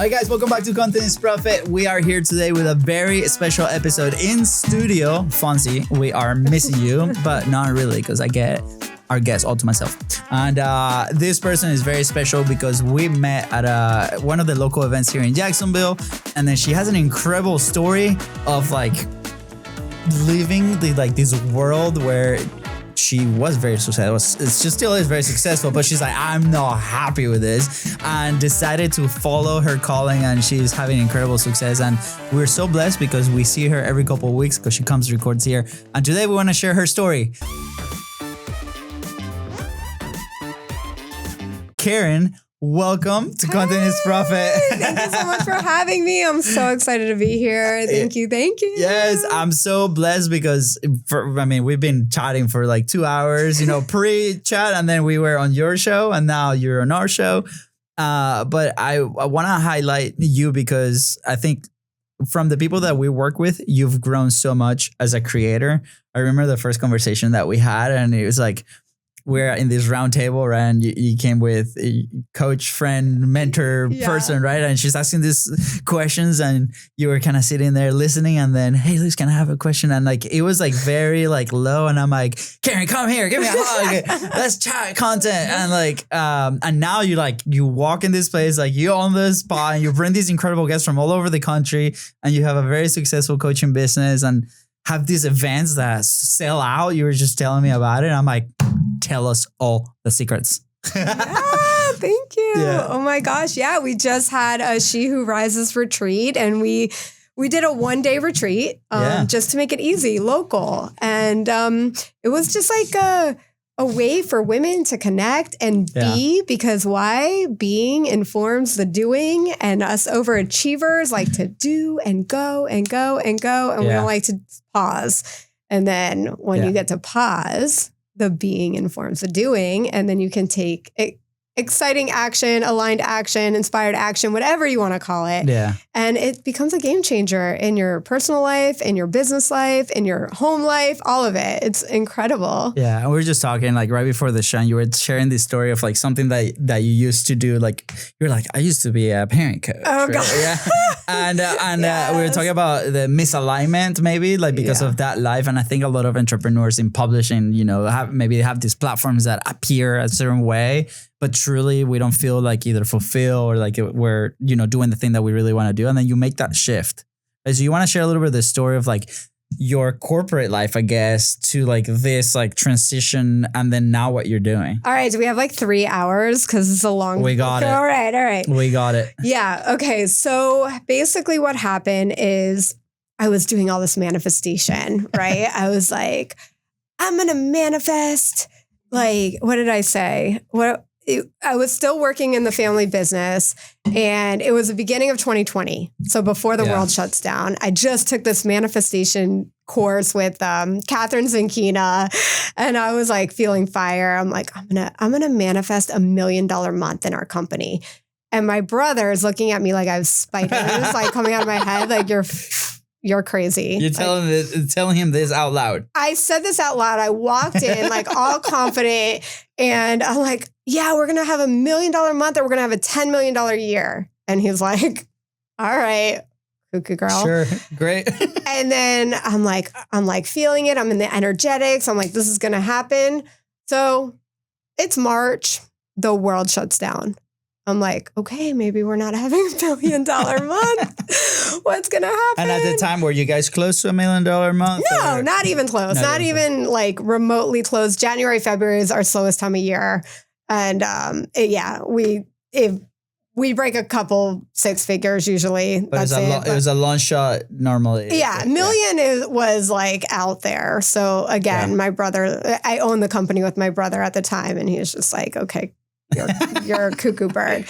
Hi guys, welcome back to Content is Profit. We are here today with a very special episode in studio. Fonzie, we are missing you, but not really because I get our guests all to myself. And this person is very special because we met at one of the local events here in Jacksonville. And then she has an incredible story of like living this world where she was very successful. She still is very successful, but she's like, I'm not happy with this, and decided to follow her calling, and she's having incredible success. And we're so blessed because we see her every couple of weeks because she comes records here. And today we want to share her story. Caryn, welcome to Content is Profit. Thank you so much for having me. I'm so excited to be here. Thank you. Yes, I'm so blessed because we've been chatting for like 2 hours, pre-chat, and then we were on your show, and now you're on our show. But I want to highlight you because I think from the people that we work with, you've grown so much as a creator. I remember the first conversation that we had, and it was like, we're in this round table, right? And you came with a coach, friend, mentor person, right? And she's asking these questions, and you were kind of sitting there listening, and then, hey, Liz, can I have a question? And like, it was like very like low, and I'm like, Caryn, come here, give me a hug. Let's chat content. And like, and now you walk in this place, like you own this spot, and you bring these incredible guests from all over the country, and you have a very successful coaching business and have these events that sell out. You were just telling me about it. I'm like, tell us all the secrets. Yeah, thank you. Yeah. Oh my gosh. Yeah, we just had a She Who Rises retreat, and we did a 1-day retreat just to make it easy, local. And it was just like a way for women to connect and be, because why? Being informs the doing, and us overachievers like to do and go and go and go. And we don't like to pause. And then when you get to pause, the being informs the doing, and then you can take exciting action, aligned action, inspired action, whatever you want to call it. Yeah. And it becomes a game changer in your personal life, in your business life, in your home life, all of it. It's incredible. Yeah. And we were just talking like right before the show, and you were sharing this story of like something that you used to do. Like you're like, I used to be a parent coach. Oh, right? God. Yeah. And yes. We were talking about the misalignment maybe like because of that life. And I think a lot of entrepreneurs in publishing, have these platforms that appear a certain way, but truly we don't feel like either fulfill or like we're, doing the thing that we really want to do. And then you make that shift. So you want to share a little bit of the story of like your corporate life, I guess, to like this like transition, and then now what you're doing. All right. Do we have like 3 hours? Because it's a long. We got it. All right. We got it. Yeah. Okay. So basically what happened is I was doing all this manifestation, right? I was like, I'm going to manifest. Like, what did I say? I was still working in the family business, and it was the beginning of 2020. So before the world shuts down, I just took this manifestation course with Catherine Zinkina, and I was like feeling fire. I'm like, I'm gonna manifest $1 million month in our company. And my brother is looking at me like I have spiders like coming out of my head, like you're crazy. You're telling him this out loud. I said this out loud. I walked in like all confident, and I'm like, yeah, we're going to have $1 million month, or we're going to have a $10 million year. And he's like, all right, cuckoo girl. Sure. Great. And then I'm like feeling it. I'm in the energetics. I'm like, this is going to happen. So it's March. The world shuts down. I'm like, okay, maybe we're not having $1 million month. What's going to happen? And at the time, were you guys close to $1 million month? No, or? Not even close. Not even like remotely close. January, February is our slowest time of year. And we break a couple 6 figures usually. But it was a long shot normally. Yeah, million was like out there. So again, my brother, I owned the company with my brother at the time, and he was just like, okay, you're a cuckoo bird.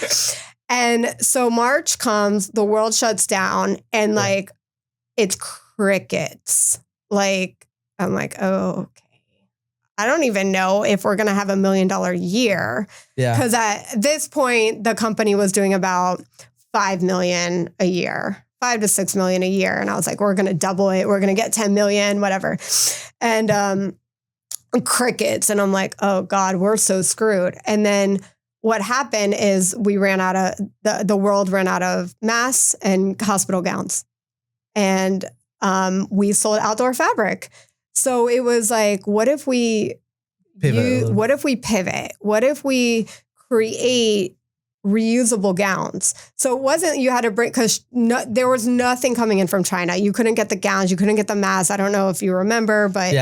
And so March comes, the world shuts down, and like it's crickets. Like I'm like, oh, okay. I don't even know if we're going to have $1 million year. Yeah. Because at this point, the company was doing about 5 million a year, 5 to 6 million a year. And I was like, we're going to double it. We're going to get 10 million, whatever. And crickets. And I'm like, oh God, we're so screwed. And then what happened is we ran out of, the world ran out of masks and hospital gowns. And we sold outdoor fabric. So it was like, what if we pivot? What if we create reusable gowns? So it wasn't you had to bring, because there was nothing coming in from China. You couldn't get the gowns, you couldn't get the masks. I don't know if you remember, but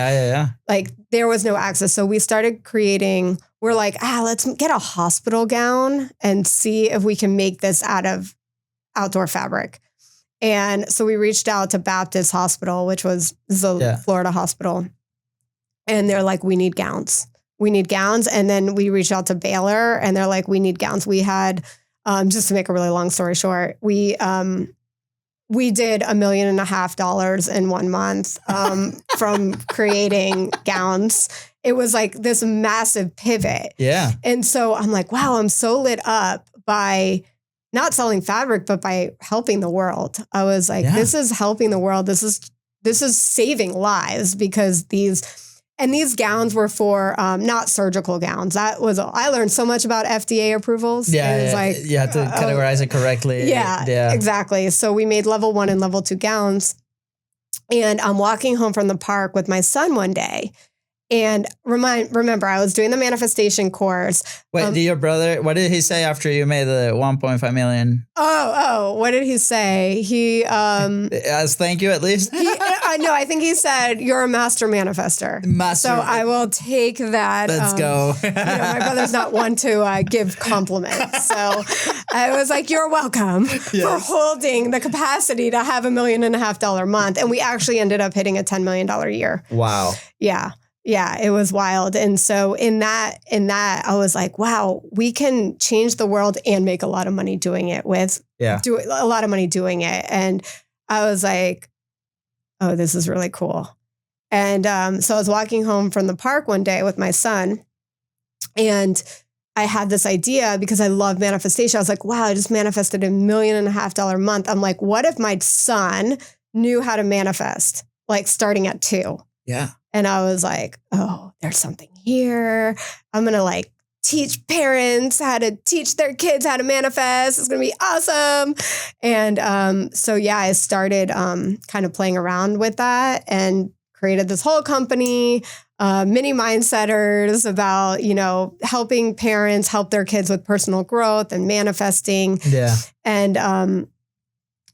like there was no access. So we started creating, we're like, let's get a hospital gown and see if we can make this out of outdoor fabric. And so we reached out to Baptist Hospital, which was the Florida hospital. And they're like, we need gowns. We need gowns. And then we reached out to Baylor and they're like, we need gowns. We had, just to make a really long story short, we did $1.5 million in 1 month from creating gowns. It was like this massive pivot. Yeah. And so I'm like, wow, I'm so lit up by not selling fabric, but by helping the world. I was like, this is helping the world. This is saving lives, because these gowns were for not surgical gowns. I learned so much about FDA approvals. Yeah, it was like, you have to categorize it correctly. Yeah, exactly. So we made level 1 and level 2 gowns. And I'm walking home from the park with my son one day. And remember, I was doing the manifestation course. Wait, did your brother, what did he say after you made the 1.5 million? What did he say? He as thank you at least? No, I think he said, you're a master manifester. So I will take that. Let's go. My brother's not one to give compliments. So I was like, you're welcome for holding the capacity to have $1.5 million month. And we actually ended up hitting a $10 million a year. Wow. Yeah. Yeah, it was wild. And so in that, I was like, wow, we can change the world and make a lot of money doing it And I was like, oh, this is really cool. And so I was walking home from the park one day with my son, and I had this idea because I love manifestation. I was like, wow, I just manifested $1.5 million month. I'm like, what if my son knew how to manifest, like starting at 2? Yeah. And I was like, oh, there's something here. I'm going to like teach parents how to teach their kids how to manifest. It's going to be awesome. And so, I started kind of playing around with that and created this whole company, Mini Mindsetters, about, helping parents help their kids with personal growth and manifesting. Yeah. And,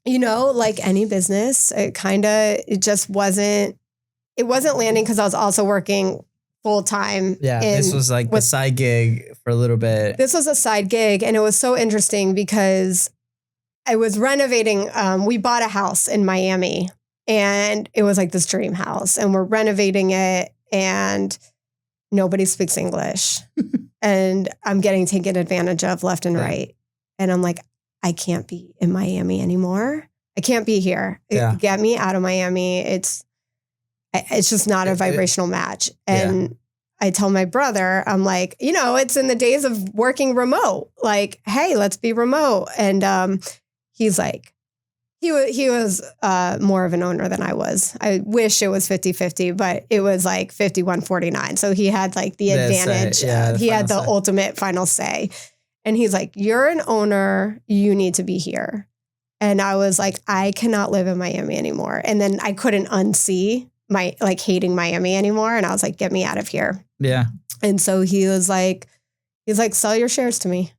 like any business, it just wasn't landing because I was also working full time. Yeah, this was like the side gig for a little bit. This was a side gig, and it was so interesting because I was renovating. We bought a house in Miami, and it was like this dream house, and we're renovating it, and nobody speaks English, and I'm getting taken advantage of left and right, and I'm like, I can't be in Miami anymore. I can't be here. Get me out of Miami. It's just not a vibrational match. And I tell my brother, I'm like, it's in the days of working remote. Like, hey, let's be remote. And he's like, he was more of an owner than I was. I wish it was 50-50, but it was like 51-49. So he had like the advantage. He had the ultimate final say. And he's like, you're an owner. You need to be here. And I was like, I cannot live in Miami anymore. And then I couldn't unsee my like hating Miami anymore. And I was like, get me out of here. Yeah. And so he's like, sell your shares to me.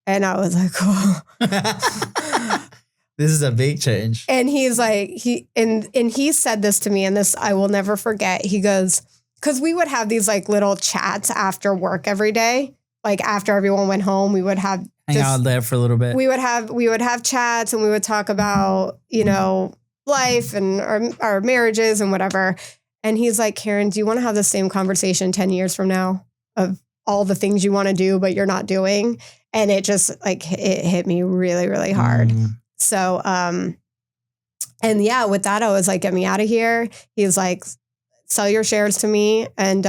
And I was like, oh. This is a big change. And he's like, he said this to me, and this I will never forget. He goes, because we would have these like little chats after work every day. Like after everyone went home, we would have hang out there for a little bit. We would have chats, and we would talk about, life and our marriages and whatever. And he's like, Caryn, do you want to have the same conversation 10 years from now of all the things you want to do, but you're not doing? And it just like, it hit me really, really hard. So, and with that, I was like, get me out of here. He's like, sell your shares to me and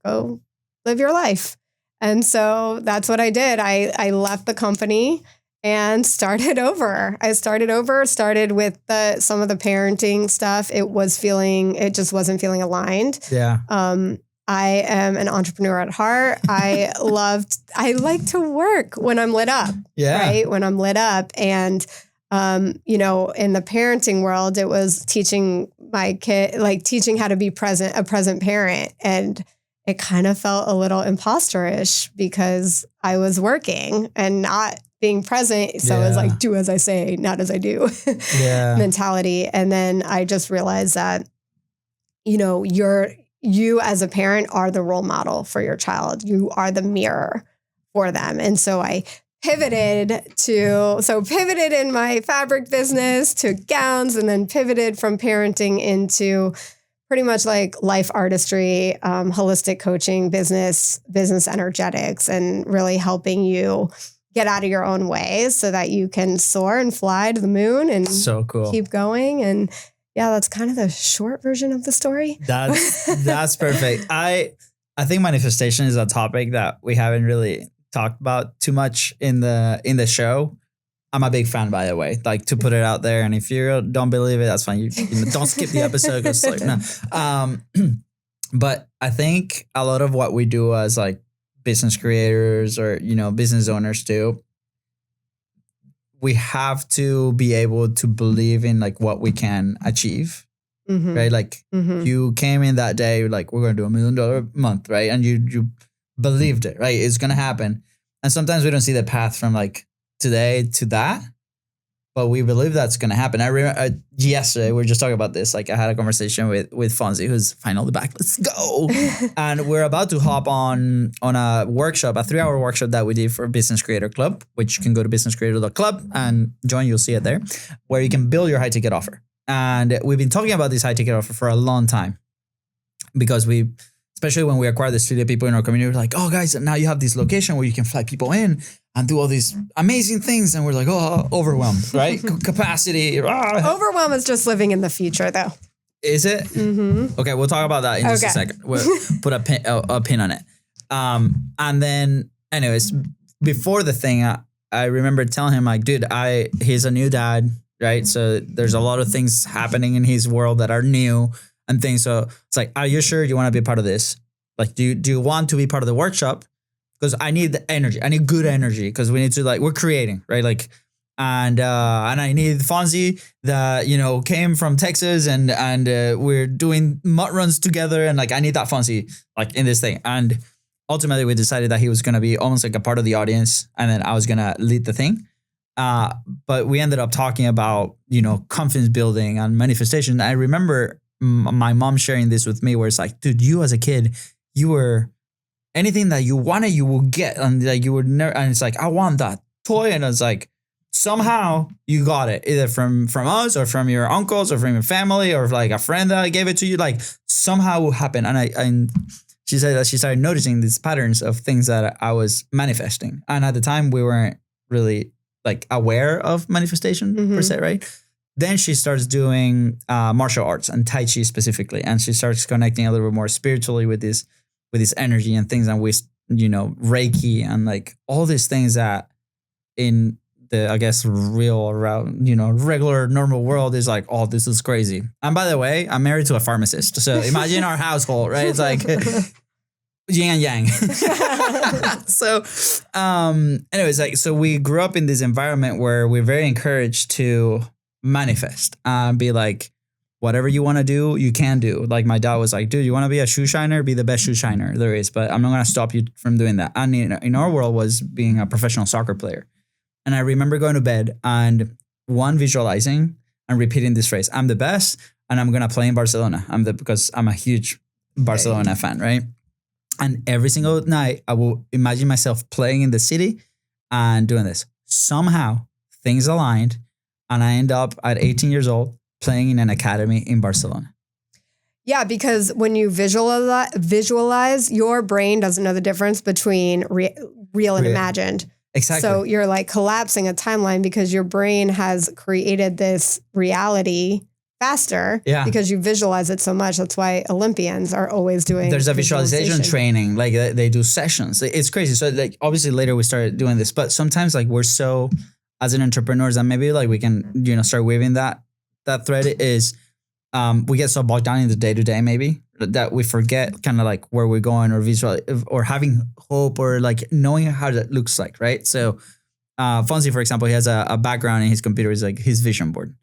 go live your life. And so that's what I did. I left the company and started over. Started with some of the parenting stuff. It just wasn't feeling aligned. Yeah. I am an entrepreneur at heart. I like to work when I'm lit up. Yeah. Right. When I'm lit up. And, you know, in the parenting world, it was teaching my kid, like teaching how to be a present parent. And it kind of felt a little imposterish because I was working and not being present. So it was like, do as I say, not as I do mentality. And then I just realized that, you know, you as a parent are the role model for your child. You are the mirror for them. And so I pivoted in my fabric business to gowns, and then pivoted from parenting into pretty much like life artistry, holistic coaching, business energetics, and really helping you get out of your own way so that you can soar and fly to the moon and so cool. Keep going. And yeah, that's kind of the short version of the story. That's perfect. I think manifestation is a topic that we haven't really talked about too much in the show. I'm a big fan, by the way, like to put it out there. And if you don't believe it, that's fine. You don't skip the episode. Cause like, no. But I think a lot of what we do as like business creators or, you know, business owners too, we have to be able to believe in like what we can achieve, right? Like you came in that day, like we're going to do $1 million a month, right? And you believed it, right? It's going to happen. And sometimes we don't see the path from like today to that, but we believe that's going to happen. I remember yesterday, we were just talking about this. Like I had a conversation with Fonzie, who's finally back. Let's go. And we're about to hop on a workshop, a 3-hour workshop that we did for Business Creator Club, which you can go to businesscreator.club and join. You'll see it there, where you can build your high ticket offer. And we've been talking about this high ticket offer for a long time because especially when we acquired the studio, people in our community were like, oh guys, now you have this location where you can fly people in and do all these amazing things. And we're like, oh, overwhelmed, right? Capacity. Overwhelm is just living in the future though. Is it? Mm-hmm. Okay, we'll talk about that in just a second. We'll put a pin on it. And then anyways, before the thing, I remember telling him like, dude, he's a new dad, right? So there's a lot of things happening in his world that are new and things. So it's like, are you sure you want to be part of this? Like, do you want to be part of the workshop? Because I need the energy. I need good energy because we need to we're creating, right? Like, and I need Fonzie that, you know, came from Texas and we're doing mud runs together. And like, I need that Fonzie like in this thing. And ultimately we decided that he was going to be almost like a part of the audience. And then I was going to lead the thing. But we ended up talking about, you know, confidence building and manifestation. I remember my mom sharing this with me where it's like, dude, you as a kid, you were anything that you wanted, you will get. And like you would never, and it's like, I want that toy. And it's like, somehow you got it either from us or from your uncles or from your family or like a friend that gave it to you. Like somehow it will happen. And she said that she started noticing these patterns of things that I was manifesting. And at the time we weren't really like aware of manifestation per se, right? Then she starts doing martial arts and Tai Chi specifically. And she starts connecting a little bit more spiritually with this energy and things. And we, you know, Reiki and like all these things that in the, I guess, real around, you know, regular normal world is like, oh, this is crazy. And by the way, I'm married to a pharmacist. So imagine our household, right? It's like yin and yang. So anyways, like, so we grew up in this environment where we're very encouraged to manifest and be like, whatever you want to do, you can do. Like my dad was like, dude, you want to be a shoe shiner? Be the best shoe shiner there is, but I'm not going to stop you from doing that. And in our world was being a professional soccer player. And I remember going to bed and visualizing and repeating this phrase, I'm the best and I'm going to play in Barcelona. Because I'm a huge Barcelona fan, right? And every single night I will imagine myself playing in the city and doing this. Somehow things aligned and I end up at 18 years old playing in an academy in Barcelona. Yeah, because when you visualize, your brain doesn't know the difference between real and imagined. Exactly. So you're like collapsing a timeline because your brain has created this reality faster because you visualize it so much. That's why Olympians are always doing. There's a visualization training, like they do sessions. It's crazy. So like obviously later we started doing this, but sometimes like we're so, as an entrepreneurs, and maybe like we can, you know, start weaving that thread is we get so bogged down in the day to day, maybe that we forget kind of like where we're going or visual or having hope or like knowing how that looks like. Right. So Fonzie, for example, he has a background in his computer is like his vision board.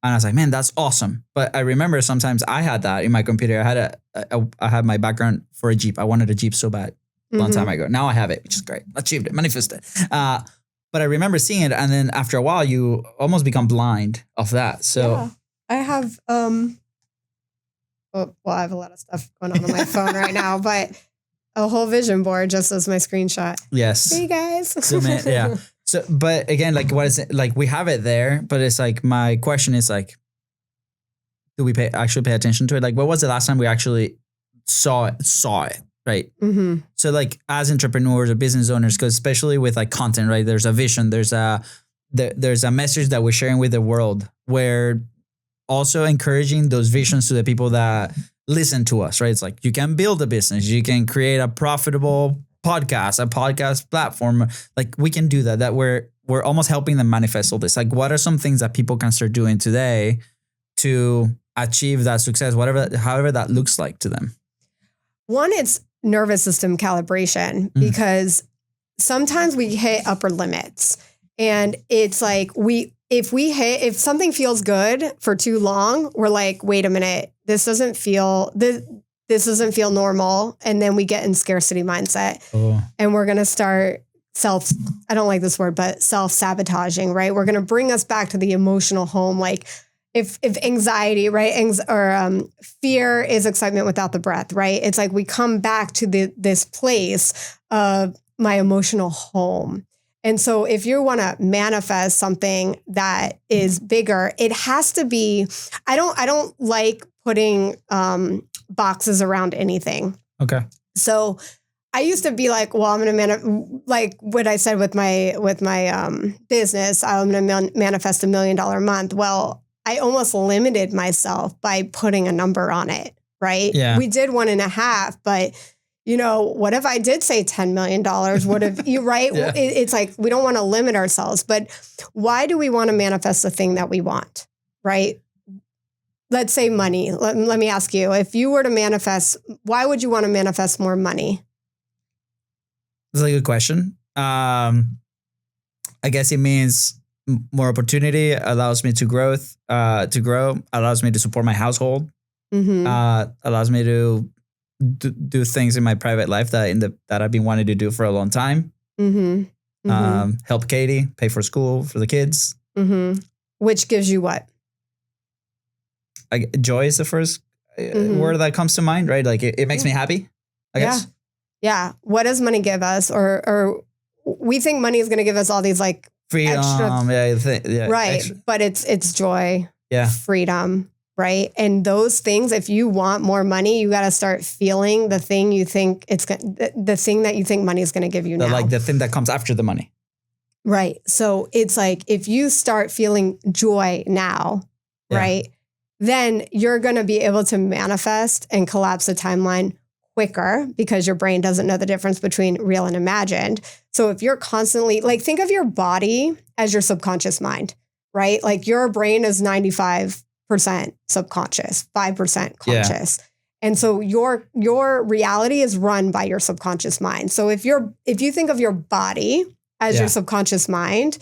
And I was like, man, that's awesome. But I remember sometimes I had that in my computer. I had my background for a Jeep. I wanted a Jeep so bad a long time ago. Now I have it, which is great. Achieved it, manifested. But I remember seeing it. And then after a while, you almost become blind of that. So yeah. I have, I have a lot of stuff going on my phone right now, but a whole vision board just as my screenshot. Yes. Hey guys. Zoom in, yeah. So, but again, like what is it? Like we have it there, but it's like, my question is like, do we actually pay attention to it? Like, what was the last time we actually saw it? Right. Mm-hmm. So like as entrepreneurs or business owners, because especially with like content, right? There's a vision, there's a message that we're sharing with the world. We're also encouraging those visions to the people that listen to us, right? It's like, you can build a business, you can create a profitable podcast, a podcast platform. Like we can do that we're almost helping them manifest all this. Like what are some things that people can start doing today to achieve that success, however that looks like to them? One, it's nervous system calibration, because sometimes we hit upper limits and it's like if something feels good for too long, we're like, wait a minute, this doesn't feel normal. And then we get in scarcity mindset and we're going to start I don't like this word, but self-sabotaging, right? We're going to bring us back to the emotional home. Like if anxiety, right? Fear is excitement without the breath, right? It's like we come back to this place of my emotional home. And so if you want to manifest something that is bigger, it has to be, I don't like putting boxes around anything. Okay. So I used to be like, well, I'm going to like what I said with my business, I'm going to manifest $1 million a month. Well, I almost limited myself by putting a number on it, right? Yeah. We did 1.5, but what if I did say $10 million? What if you, right? Yeah. It's like, we don't want to limit ourselves, but why do we want to manifest the thing that we want, right? Let's say money. Let me ask you, if you were to manifest, why would you want to manifest more money? That's a good question. I guess it means more opportunity, allows me to grow, allows me to support my household, allows me to do things in my private life that I've been wanting to do for a long time. Help Katie, pay for school for the kids. Which gives you what? Joy is the first word that comes to mind, right? Like it makes me happy, I guess. Yeah. What does money give us? Or we think money is going to give us all these like freedom, extra, right? Extra. But it's joy, freedom, right? And those things, if you want more money, you got to start feeling the thing you think the thing that you think money is going to give you now. Like the thing that comes after the money. Right. So it's like, if you start feeling joy now, right, then you're going to be able to manifest and collapse the timeline quicker, because your brain doesn't know the difference between real and imagined. So if you're constantly, like, think of your body as your subconscious mind, right? Like your brain is 95% subconscious, 5% conscious. And so your reality is run by your subconscious mind. So if you think of your body as your subconscious mind,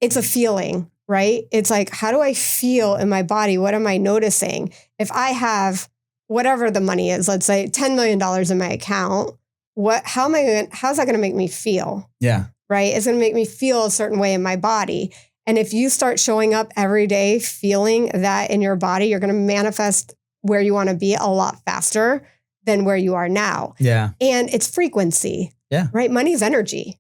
it's a feeling, right? It's like, how do I feel in my body? What am I noticing? If I have whatever the money is, let's say $10 million in my account, how's that going to make me feel? Yeah. Right? It's going to make me feel a certain way in my body. And if you start showing up every day feeling that in your body, you're going to manifest where you want to be a lot faster than where you are now. Yeah. And it's frequency. Yeah. Right? Money's energy.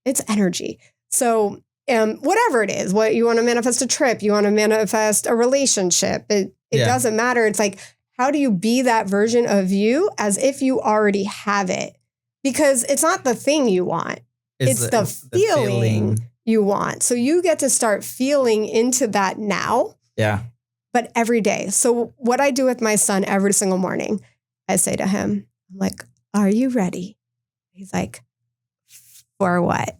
It's energy. So whatever it is, what you want to manifest, a trip, you want to manifest a relationship, it doesn't matter. It's like, how do you be that version of you as if you already have it? Because it's not the thing you want. It's the feeling you want. So you get to start feeling into that now. Yeah. But every day. So what I do with my son every single morning, I say to him, I'm like, are you ready? He's like, for what?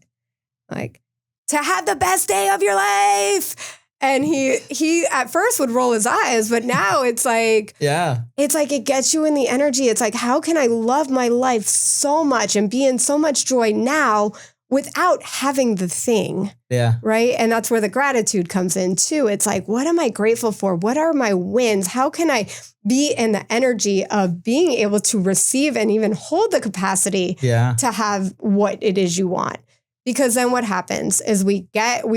Like, to have the best day of your life. And he at first would roll his eyes, but now it's like, it's like it gets you in the energy. It's like, how can I love my life so much and be in so much joy now without having the thing? Yeah. Right. And that's where the gratitude comes in too. It's like, what am I grateful for? What are my wins? How can I be in the energy of being able to receive and even hold the capacity to have what it is you want? Because then what happens is we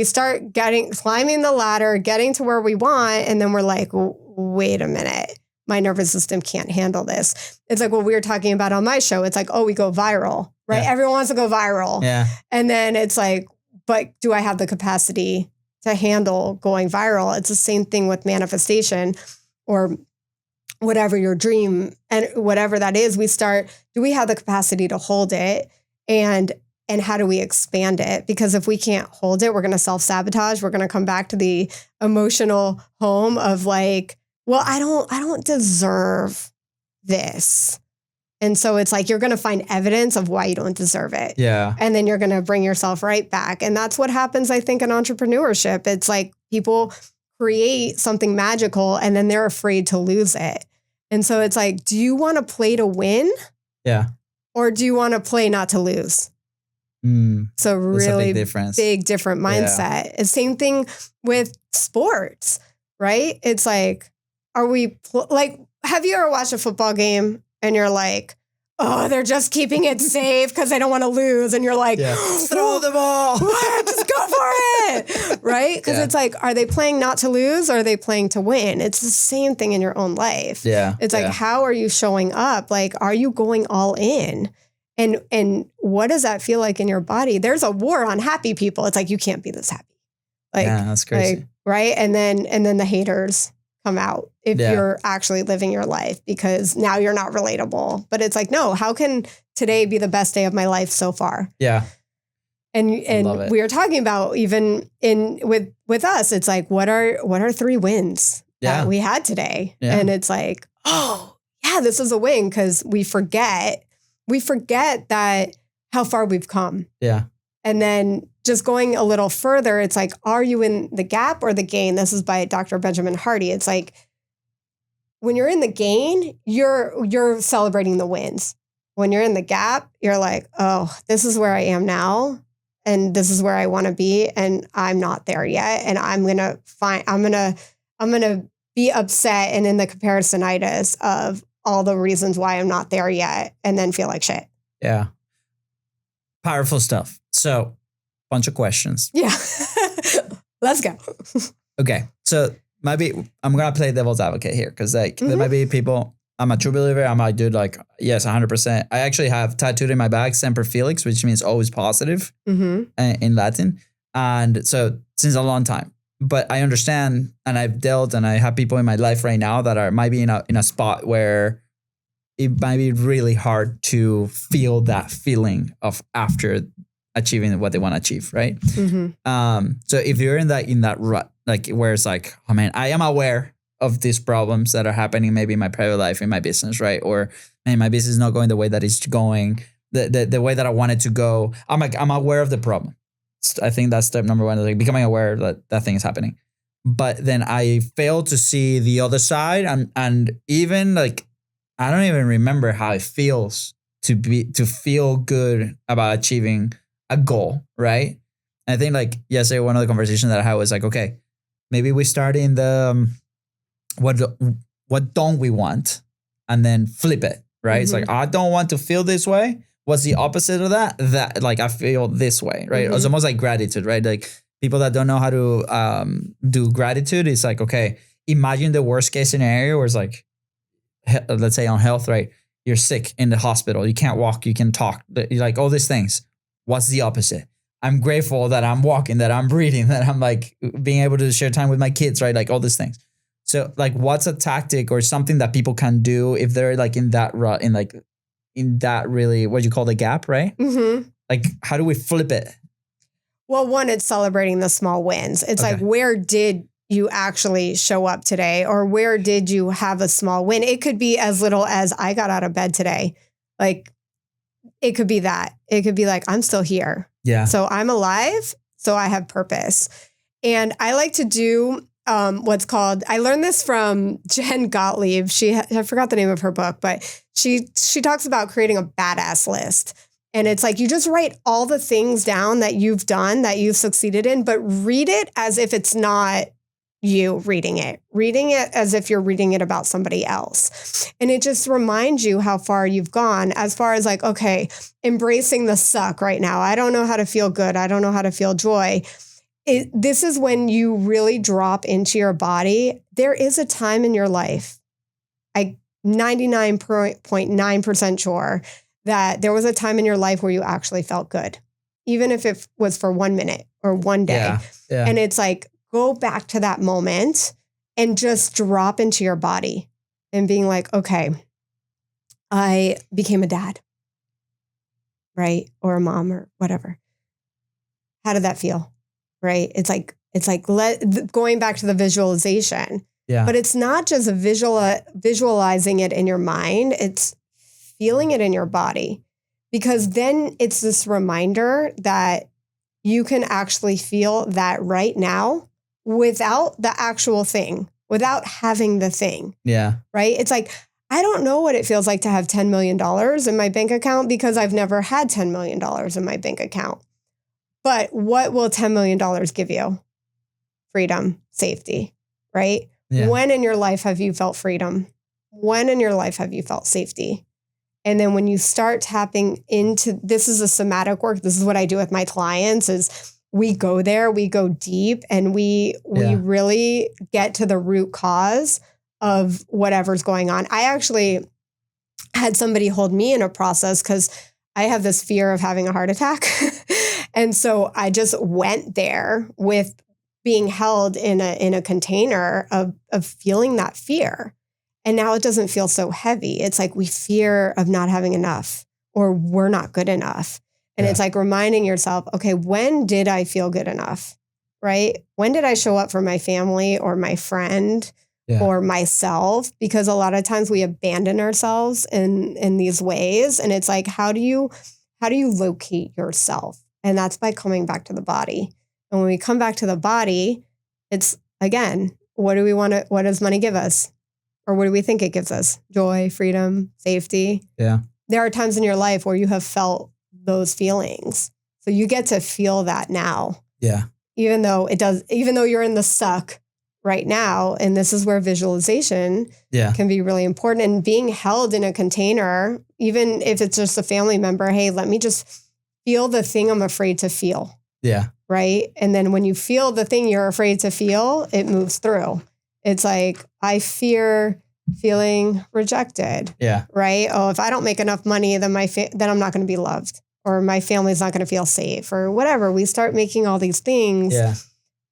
start climbing the ladder, getting to where we want. And then we're like, wait a minute, my nervous system can't handle this. It's like what we were talking about on my show. It's like, oh, we go viral, right? Yeah. Everyone wants to go viral. Yeah. And then it's like, but do I have the capacity to handle going viral? It's the same thing with manifestation or whatever your dream and whatever that is. Do we have the capacity to hold it? And how do we expand it? Because if we can't hold it, we're going to self-sabotage. We're going to come back to the emotional home of like, well, I don't deserve this. And so it's like, you're going to find evidence of why you don't deserve it. Yeah. And then you're going to bring yourself right back. And that's what happens, I think, in entrepreneurship. It's like people create something magical and then they're afraid to lose it. And so it's like, do you want to play to win? Yeah. Or do you want to play not to lose? So really big different mindset. Yeah. It's same thing with sports, right? It's like, have you ever watched a football game and you're like, oh, they're just keeping it safe because they don't want to lose. And you're like, throw the ball. Just go for it. Right? Because it's like, are they playing not to lose or are they playing to win? It's the same thing in your own life. Yeah. It's like, how are you showing up? Like, are you going all in? And what does that feel like in your body? There's a war on happy people. It's like, you can't be this happy. Like, yeah, that's crazy. Like, right. And then the haters come out if you're actually living your life because now you're not relatable. But it's like, no, how can today be the best day of my life so far? Yeah. And we are talking about even with us, it's like, what are 3 wins that we had today? Yeah. And it's like, oh yeah, this is a win because we forget that how far we've come. Yeah. And then just going a little further, it's like, are you in the gap or the gain? This is by Dr. Benjamin Hardy. It's like, when you're in the gain, you're celebrating the wins. When you're in the gap, you're like, oh, this is where I am now. And this is where I want to be. And I'm not there yet. And I'm going to be upset and in the comparisonitis of all the reasons why I'm not there yet and then feel like shit. Yeah. Powerful stuff. So, bunch of questions. Yeah. Let's go. Okay. So, maybe I'm going to play devil's advocate here because there might be people, I'm a true believer. I might do like, yes, 100%. I actually have tattooed in my back, Semper Felix, which means always positive in Latin. And so, since a long time. But I understand, and I've dealt, and I have people in my life right now that might be in a spot where it might be really hard to feel that feeling of after achieving what they want to achieve, right? Mm-hmm. So if you're in that rut, like where it's like, oh man, I am aware of these problems that are happening, maybe in my private life, in my business, right? Or man, my business is not going the way that it's going, the way that I want it to go. I'm aware of the problem. I think that's step number 1, like becoming aware that thing is happening. But then I fail to see the other side, and even like I don't even remember how it feels to feel good about achieving a goal, right? And I think like yesterday, one of the conversations that I had was like, okay, maybe we start in the what don't we want, and then flip it, right? Mm-hmm. It's like I don't want to feel this way. What's the opposite of that? That like I feel this way, right? Mm-hmm. It's almost like gratitude, right? Like people that don't know how to do gratitude, it's like, okay, imagine the worst case scenario where it's like, let's say on health, right? You're sick in the hospital. You can't walk. You can talk. You're like all these things. What's the opposite? I'm grateful that I'm walking, that I'm breathing, that I'm like being able to share time with my kids, right? Like all these things. So like what's a tactic or something that people can do if they're like in that rut, in that really, what you call the gap, right? Mm-hmm. Like, how do we flip it? Well, one, it's celebrating the small wins. It's like, where did you actually show up today? Or where did you have a small win? It could be as little as I got out of bed today. Like, it could be that. It could be like, I'm still here. Yeah. So I'm alive. So I have purpose. And I like to do what's called, I learned this from Jen Gottlieb. I forgot the name of her book, but she talks about creating a badass list. And it's like, you just write all the things down that you've done, that you've succeeded in, but read it as if it's not you reading it as if you're reading it about somebody else. And it just reminds you how far you've gone, as far as like, okay, embracing the suck right now. I don't know how to feel good. I don't know how to feel joy. This is when you really drop into your body. There is a time in your life, I'm 99.9% sure that there was a time in your life where you actually felt good, even if it was for 1 minute or one day. Yeah. And it's like, go back to that moment and just drop into your body and being like, okay, I became a dad, right? Or a mom or whatever. How did that feel? Right? It's like going back to the visualization. Yeah. But it's not just visualizing it in your mind. It's feeling it in your body, because then it's this reminder that you can actually feel that right now without the actual thing, without having the thing. Yeah. Right? It's like, I don't know what it feels like to have $10 million in my bank account, because I've never had $10 million in my bank account. But what will $10 million give you? Freedom, safety, right? Yeah. When in your life have you felt freedom? When in your life have you felt safety? And then when you start tapping into, this is a somatic work. This is what I do with my clients, is we go there, we go deep, and we really get to the root cause of whatever's going on. I actually had somebody hold me in a process because I have this fear of having a heart attack. And so I just went there with being held in a container of feeling that fear. And now it doesn't feel so heavy. It's like we fear of not having enough, or we're not good enough. And it's like reminding yourself, okay, when did I feel good enough, right? When did I show up for my family or my friend or myself? Because a lot of times we abandon ourselves in these ways. And it's like, how do you locate yourself? And that's by coming back to the body. And when we come back to the body, it's, again, what do we want to, what does money give us? Or what do we think it gives us? Joy, freedom, safety. Yeah. There are times in your life where you have felt those feelings. So you get to feel that now. Yeah. Even though you're in the suck right now. And this is where visualization can be really important. And being held in a container, even if it's just a family member, hey, let me just feel the thing I'm afraid to feel. Yeah. Right. And then when you feel the thing you're afraid to feel, it moves through. It's like, I fear feeling rejected. Yeah. Right. Oh, if I don't make enough money, then then I'm not going to be loved, or my family's not going to feel safe, or whatever. We start making all these things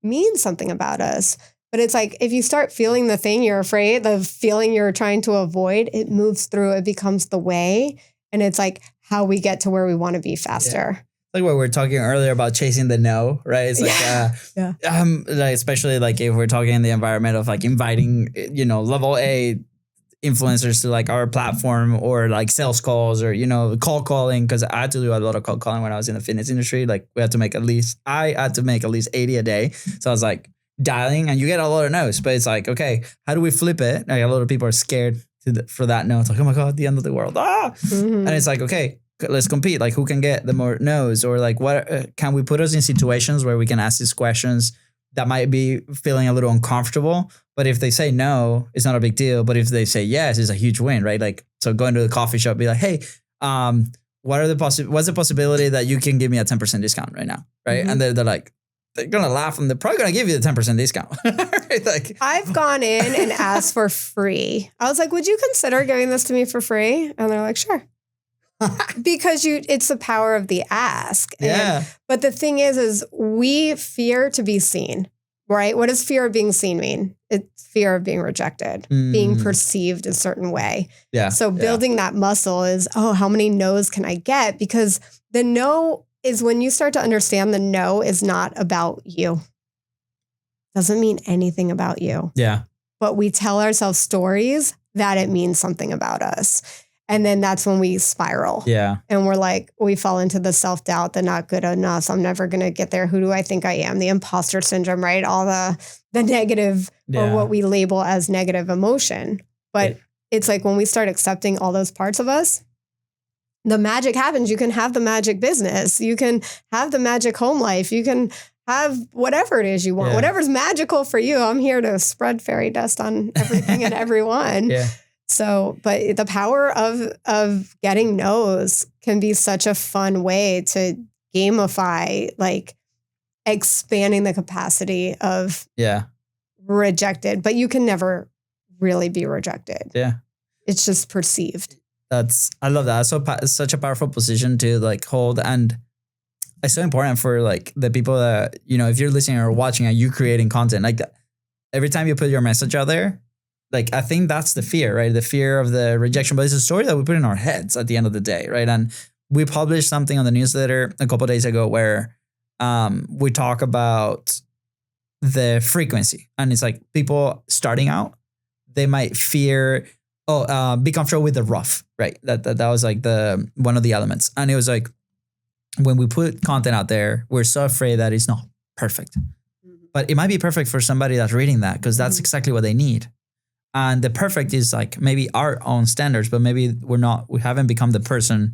mean something about us. But it's like, if you start feeling the thing you're afraid, the feeling you're trying to avoid, it moves through, it becomes the way. And it's like how we get to where we want to be faster. Yeah. Like what we were talking earlier about chasing the no, right? It's like, like especially like if we're talking in the environment of like inviting, level A influencers to like our platform, or like sales calls, or, cold calling. Cause I had to do a lot of cold calling when I was in the fitness industry. Like I had to make at least 80 a day. So I was like dialing, and you get a lot of no's, but it's like, okay, how do we flip it? Like a lot of people are scared for that no. It's like, oh my God, the end of the world. And it's like, okay, let's compete. Like who can get the more no's, or like what can we put us in situations where we can ask these questions that might be feeling a little uncomfortable, but if they say no, it's not a big deal. But if they say yes, it's a huge win, right? Like, so going to the coffee shop, be like, hey, what's the possibility that you can give me a 10% discount right now? Right. Mm-hmm. And they're like, they're going to laugh, and they're probably going to give you the 10% discount. Right? Like, I've gone in and asked for free. I was like, would you consider giving this to me for free? And they're like, sure. Because it's the power of the ask. But the thing is we fear to be seen, right? What does fear of being seen mean? It's fear of being rejected, being perceived a certain way. Yeah. So building that muscle is, how many no's can I get? Because the no is when you start to understand the no is not about you. Doesn't mean anything about you. Yeah. But we tell ourselves stories that it means something about us. And then that's when we spiral. Yeah. And we're like, we fall into the self-doubt, the not good enough. I'm never going to get there. Who do I think I am? The imposter syndrome, right? All the negative or what we label as negative emotion. But it's like when we start accepting all those parts of us, the magic happens. You can have the magic business. You can have the magic home life. You can have whatever it is you want. Whatever's magical for you. I'm here to spread fairy dust on everything and everyone. So, but the power of getting no's can be such a fun way to gamify, like expanding the capacity of rejected, but you can never really be rejected. Yeah. It's just perceived. I love that. It's such a powerful position to like hold. And it's so important for like the people that, you know, if you're listening or watching and you creating content, like every time you put your message out there, like, I think that's the fear, right? The fear of the rejection, but it's a story that we put in our heads at the end of the day, right? And we published something on the newsletter a couple of days ago where we talk about the frequency. And it's like people starting out, they might fear, be comfortable with the rough, right? That was like one of the elements. And it was like, when we put content out there, we're so afraid that it's not perfect. But it might be perfect for somebody that's reading that because that's exactly what they need. And the perfect is like maybe our own standards, but maybe we haven't become the person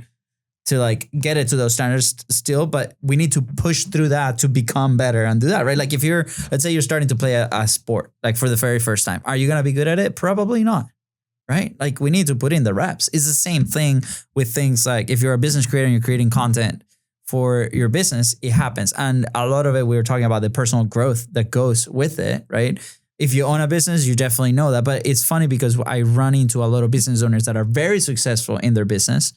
to like get it to those standards still, but we need to push through that to become better and do that, right? Like if let's say you're starting to play a sport, like for the very first time, are you going to be good at it? Probably not, right? Like we need to put in the reps. It's the same thing with things like if you're a business creator and you're creating content for your business, it happens. And a lot of it, we were talking about the personal growth that goes with it, right? If you own a business, you definitely know that. But it's funny because I run into a lot of business owners that are very successful in their business.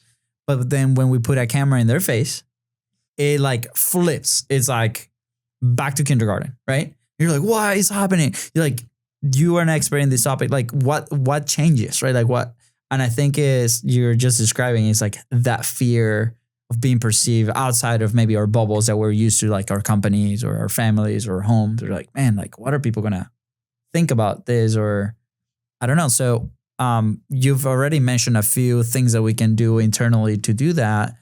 But then when we put a camera in their face, it like flips. It's like back to kindergarten, right? You're like, what is happening? You're like, you are an expert in this topic. Like what changes, right? Like what? And I think you're just describing is like that fear of being perceived outside of maybe our bubbles that we're used to, like our companies or our families or homes. They're like, man, like what are people going to think about this? Or I don't know. So you've already mentioned a few things that we can do internally to do that.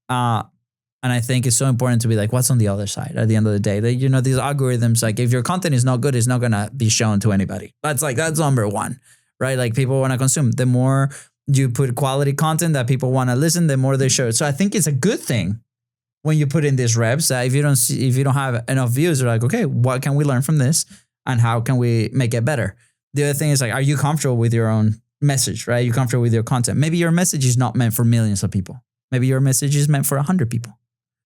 And I think it's so important to be like, what's on the other side at the end of the day? That, you know, these algorithms, like if your content is not good, it's not going to be shown to anybody. That's number one, right? Like people want to consume. The more you put quality content that people want to listen, the more they show it. So I think it's a good thing when you put in these reps. If you don't have enough views, they're like, okay, what can we learn from this? And how can we make it better? The other thing is like, are you comfortable with your own message, right? Are you comfortable with your content? Maybe your message is not meant for millions of people. Maybe your message is meant for 100 people.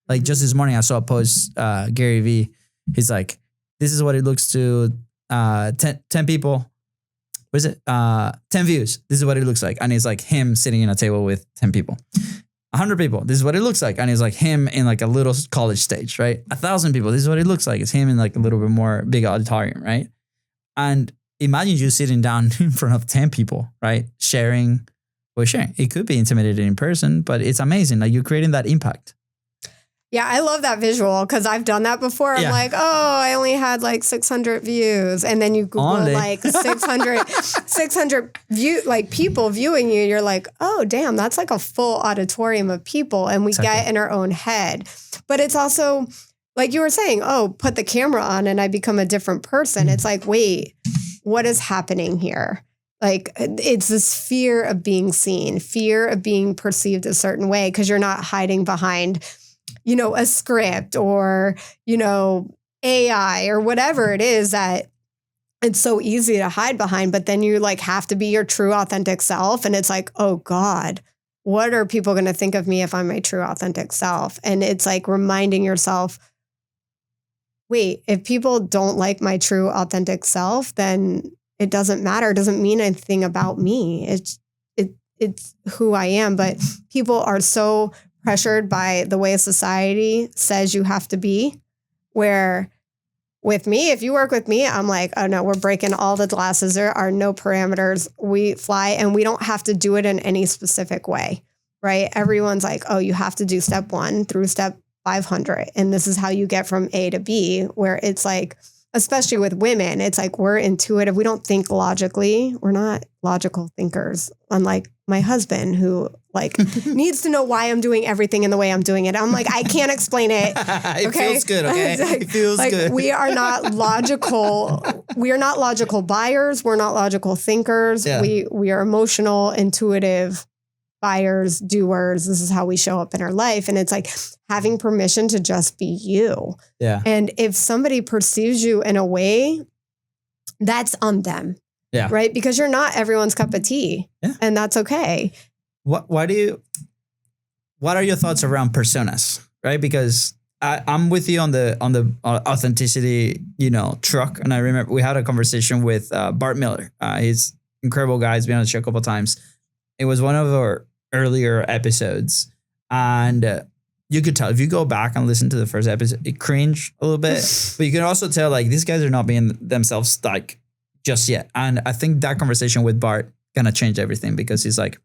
Like just this morning, I saw a post, Gary Vee. He's like, this is what it looks to 10 people. What is it? 10 views. This is what it looks like. And it's like him sitting in a table with 10 people. 100 people. This is what it looks like. And it's like him in like a little college stage, right? 1,000 people. This is what it looks like. It's him in like a little bit more big auditorium, right? And imagine you sitting down in front of 10 people, right? Sharing. It could be intimidating in person, but it's amazing. Like you're creating that impact. Yeah, I love that visual because I've done that before. I'm like, oh, I only had like 600 views. And then you Google like 600 people viewing you. You're like, oh, damn, that's like a full auditorium of people. And we get in our own head. But it's also like you were saying, oh, put the camera on and I become a different person. It's like, wait, what is happening here? Like it's this fear of being seen, fear of being perceived a certain way because you're not hiding behind, you know, a script or, you know, AI or whatever it is that it's so easy to hide behind. But then you like have to be your true authentic self. And it's like, oh God, what are people going to think of me if I'm my true authentic self? And it's like reminding yourself, wait, if people don't like my true authentic self, then it doesn't matter. It doesn't mean anything about me. It's who I am. But people are so pressured by the way society says you have to be, where with me, if you work with me, I'm like, oh no, we're breaking all the glasses. There are no parameters. We fly and we don't have to do it in any specific way, right? Everyone's like, oh, you have to do step 1 through step 500. And this is how you get from A to B, where it's like, especially with women, it's like we're intuitive. We don't think logically. We're not logical thinkers, unlike my husband who like needs to know why I'm doing everything in the way I'm doing it. I'm like, I can't explain it. It feels good, okay? Like, it feels good. We are not logical. We are not logical buyers. We're not logical thinkers. Yeah. We are emotional, intuitive buyers, doers. This is how we show up in our life. And it's like having permission to just be you. Yeah. And if somebody perceives you in a way, that's on them. Yeah. Right? Because you're not everyone's cup of tea. Yeah. And that's okay. What are your thoughts around personas? Right? Because I'm with you on the authenticity, truck. And I remember we had a conversation with Bart Miller. He's incredible guy. He's been on the show a couple of times. It was one of our earlier episodes. And you could tell if you go back and listen to the first episode, it cringe a little bit, but you can also tell like these guys are not being themselves like just yet. And I think that conversation with Bart kind of changed everything because he's like,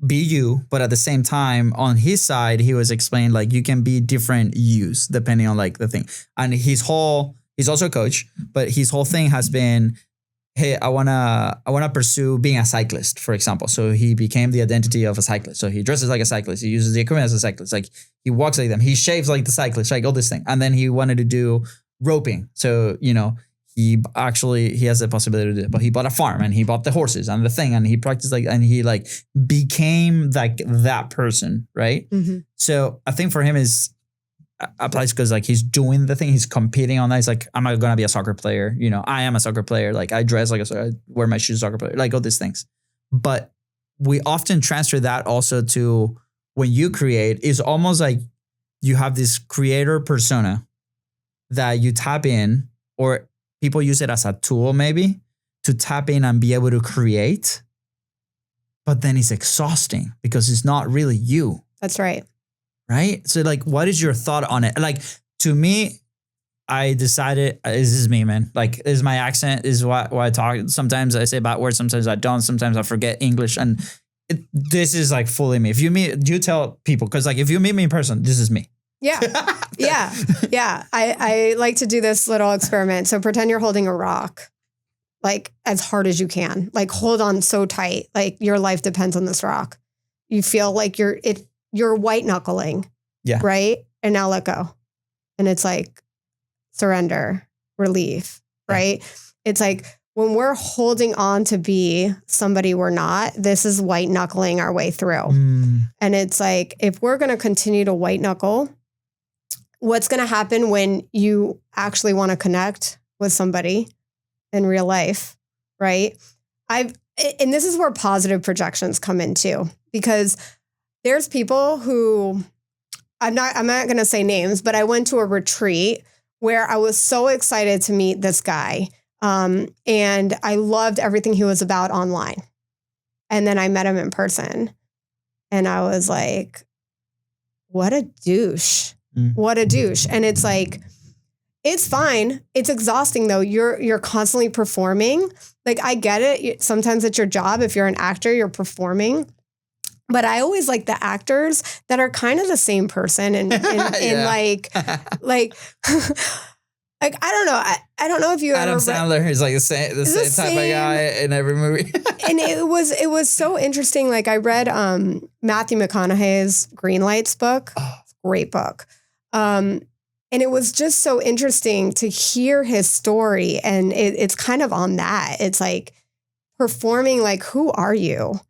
be you, but at the same time on his side, he was explaining like you can be different yous depending on like the thing. And he's also a coach, but his whole thing has been, hey, I wanna pursue being a cyclist, for example. So he became the identity of a cyclist. So he dresses like a cyclist. He uses the equipment as a cyclist. Like he walks like them. He shaves like the cyclist, like all this thing. And then he wanted to do roping. So, he has the possibility to do it, but he bought a farm and he bought the horses and the thing and he practiced and he like became like that person. Right. Mm-hmm. So I think for him is applies because like he's doing the thing, he's competing on that. He's like, I'm not going to be a soccer player. I am a soccer player. Like I dress like I wear my shoes, soccer player, like all these things. But we often transfer that also to when you create is almost like you have this creator persona that you tap in, or people use it as a tool maybe to tap in and be able to create. But then it's exhausting because it's not really you. That's right. Right? So like, what is your thought on it? Like to me, I decided, this is me, man. Like this is my accent, this is why I talk. Sometimes I say bad words, sometimes I don't, sometimes I forget English. And this is like fully me. If you tell people, because like if you meet me in person, this is me. Yeah. Yeah. Yeah. I like to do this little experiment. So pretend you're holding a rock, like as hard as you can, like hold on so tight, like your life depends on this rock. You feel like you're white knuckling. Yeah. Right. And now let go. And it's like surrender, relief. Right. It's like when we're holding on to be somebody we're not, this is white knuckling our way through. And it's like, if we're going to continue to white knuckle, what's going to happen when you actually want to connect with somebody in real life? Right. And this is where positive projections come in too, because there's people who I'm not going to say names, but I went to a retreat where I was so excited to meet this guy. And I loved everything he was about online. And then I met him in person and I was like, what a douche. What a douche. And it's like, it's fine. It's exhausting though. You're constantly performing. Like I get it. Sometimes it's your job. If you're an actor, you're performing. But I always like the actors that are kind of the same person and like like I don't know. I don't know if you Adam Sandler is like the same type of guy in every movie. And it was so interesting. Like I read Matthew McConaughey's Green Lights book. Great book. And it was just so interesting to hear his story. And it's kind of on that. It's like performing like, who are you?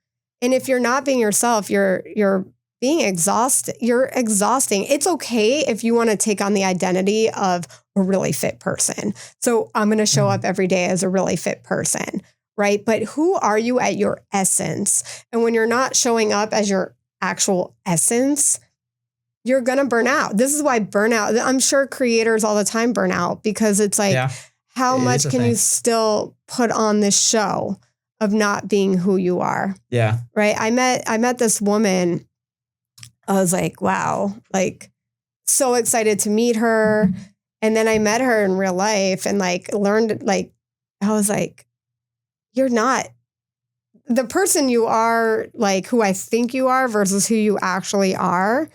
And if you're not being yourself, you're being exhausted. You're exhausting. It's okay if you want to take on the identity of a really fit person. So I'm going to show up every day as a really fit person, right? But who are you at your essence? And when you're not showing up as your actual essence, you're going to burn out. This is why burnout, I'm sure creators all the time burn out because it's like, how much can you still put on this show of not being who you are? Yeah. Right. I met this woman. I was like, wow, like so excited to meet her. And then I met her in real life and like learned, like, I was like, you're not the person you are, like who I think you are versus who you actually are.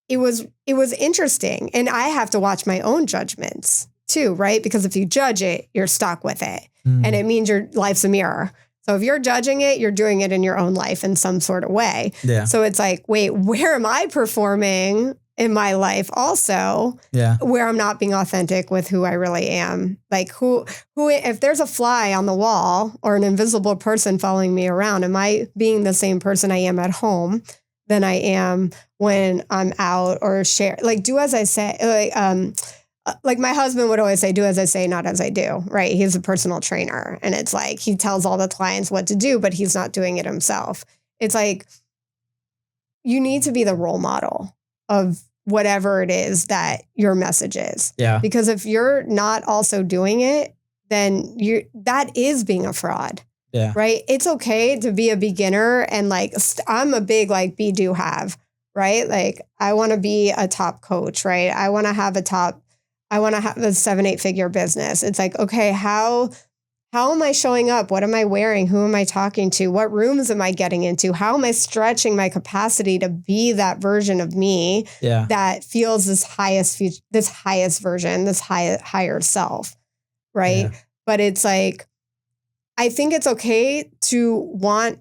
It was interesting. And I have to watch my own judgments too, right? Because if you judge it, you're stuck with it. And it means your life's a mirror. So if you're judging it, you're doing it in your own life in some sort of way. Yeah. So it's like, wait, where am I performing in my life also? Yeah. Where I'm not being authentic with who I really am. Like who, if there's a fly on the wall or an invisible person following me around, am I being the same person I am at home than I am when I'm out or share? Like, do as I say, like my husband would always say, do as I say, not as I do, right? He's a personal trainer. And it's like, he tells all the clients what to do, but he's not doing it himself. It's like, you need to be the role model of whatever it is that your message is. Yeah. Because if you're not also doing it, then that is being a fraud. Yeah. Right. It's okay to be a beginner. And like, I'm a big like be, do, have, right? Like I want to be a top coach, right? I want to have a 7-8 figure business. It's like, okay, how am I showing up? What am I wearing? Who am I talking to? What rooms am I getting into? How am I stretching my capacity to be that version of me that feels this highest version, this higher self, right? Yeah. But it's like, I think it's okay to want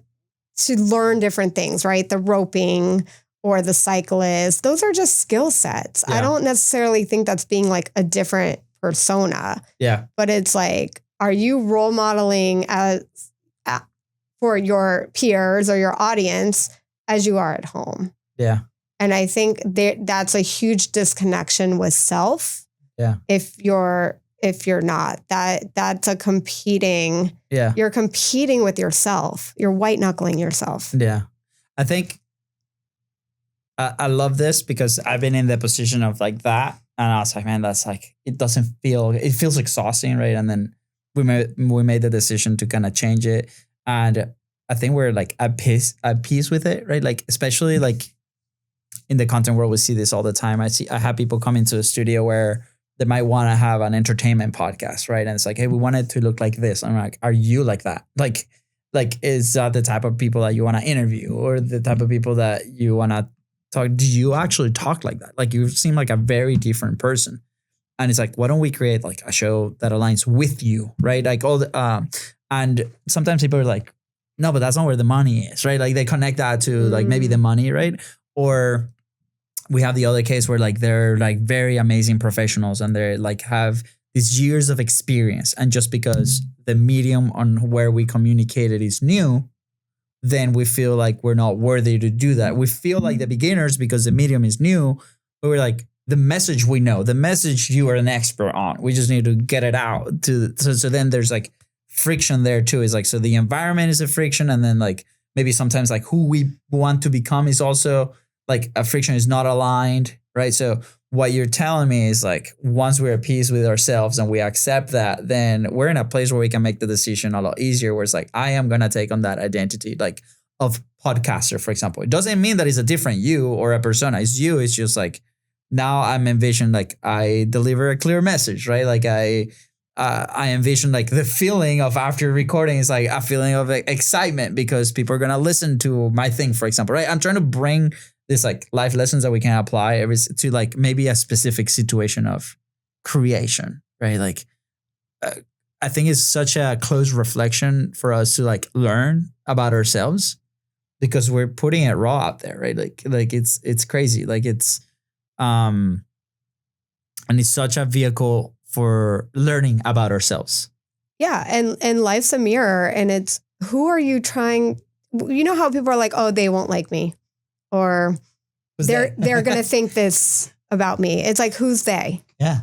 to learn different things, right? The roping, or the cyclist, those are just skill sets. Yeah. I don't necessarily think that's being like a different persona. Yeah. But it's like, are you role modeling for your peers or your audience as you are at home? Yeah. And I think that's a huge disconnection with self. Yeah. If you're not, that's a competing. Yeah. You're competing with yourself. You're white knuckling yourself. Yeah. I think I love this because I've been in the position of like that. And I was like, man, that's like, it feels exhausting. Right. And then we made the decision to kind of change it. And I think we're like at peace with it. Right. Like, especially like in the content world, we see this all the time. I have people come into a studio where they might want to have an entertainment podcast. Right. And it's like, hey, we want it to look like this. I'm like, are you like that? Like, is that the type of people that you want to interview or the type of people that you want to talk? Do you actually talk like that? Like you seem like a very different person. And it's like, why don't we create like a show that aligns with you, right? Like all the, and sometimes people are like, no, but that's not where the money is, right? Like they connect that to like maybe the money, right? Or we have the other case where like they're like very amazing professionals and they like have these years of experience. And just because the medium on where we communicated is new, then we feel like we're not worthy to do that. We feel like the beginners because the medium is new, but we're like, the message we know, the message you are an expert on. We just need to get it out so then there's like friction there too. Is like, so the environment is a friction. And then like maybe sometimes like who we want to become is also like a friction is not aligned, right? So what you're telling me is like, once we're at peace with ourselves and we accept that, then we're in a place where we can make the decision a lot easier, where it's like, I am going to take on that identity, like of podcaster, for example. It doesn't mean that it's a different you or a persona. It's you. It's just like, now I'm envisioned like I deliver a clear message, right? Like I envision like the feeling of after recording is like a feeling of like excitement because people are going to listen to my thing, for example, right? I'm trying to bring this like life lessons that we can apply to like maybe a specific situation of creation, right? Like I think it's such a close reflection for us to like learn about ourselves because we're putting it raw out there, right? Like it's crazy. Like it's, and it's such a vehicle for learning about ourselves. Yeah. And life's a mirror and it's, who are you trying, you know how people are like, oh, they won't like me or they're going to think this about me. It's like, who's they? Yeah.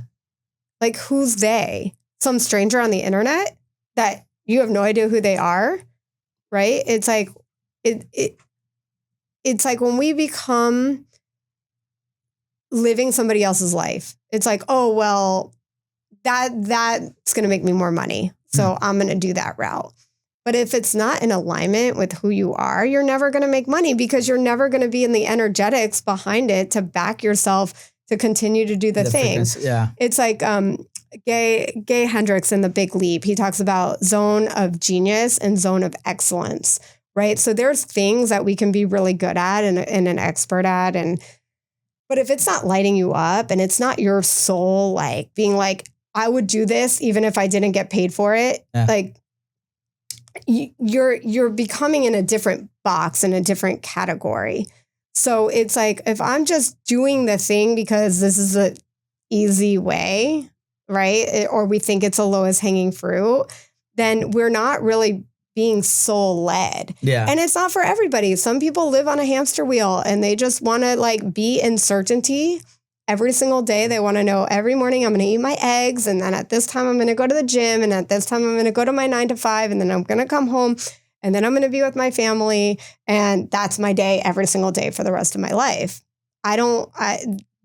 Like, who's they? Some stranger on the internet that you have no idea who they are. Right. It's like, it's like when we become living somebody else's life, it's like, oh, well, that's going to make me more money. So I'm going to do that route. But if it's not in alignment with who you are, you're never going to make money because you're never going to be in the energetics behind it to back yourself to continue to do the thing. Fitness, yeah. It's like Gay Hendricks in The Big Leap. He talks about zone of genius and zone of excellence, right? So there's things that we can be really good at and an expert at. But if it's not lighting you up and it's not your soul, like being like, I would do this even if I didn't get paid for it. Yeah. Like you're becoming in a different box, in a different category. So it's like, if I'm just doing the thing because this is a easy way, right? Or we think it's the lowest hanging fruit, then we're not really being soul led. Yeah. And it's not for everybody. Some people live on a hamster wheel and they just want to like be in certainty every single day. They want to know every morning I'm going to eat my eggs. And then at this time, I'm going to go to the gym. And at this time, I'm going to go to my 9 to 5. And then I'm going to come home and then I'm going to be with my family. And that's my day every single day for the rest of my life.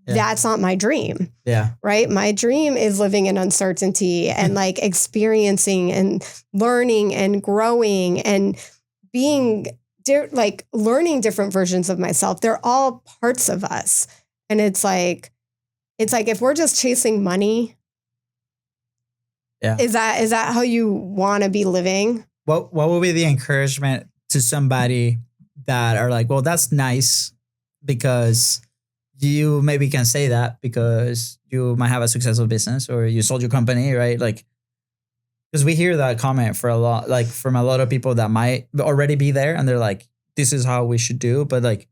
That's not my dream. Yeah. Right. My dream is living in uncertainty and like experiencing and learning and growing and being like learning different versions of myself. They're all parts of us. And it's like if we're just chasing money, is that how you want to be living? What would be the encouragement to somebody that are like, well, that's nice because you maybe can say that because you might have a successful business or you sold your company, right? Like, because we hear that comment from a lot of people that might already be there and they're like, this is how we should do. But like,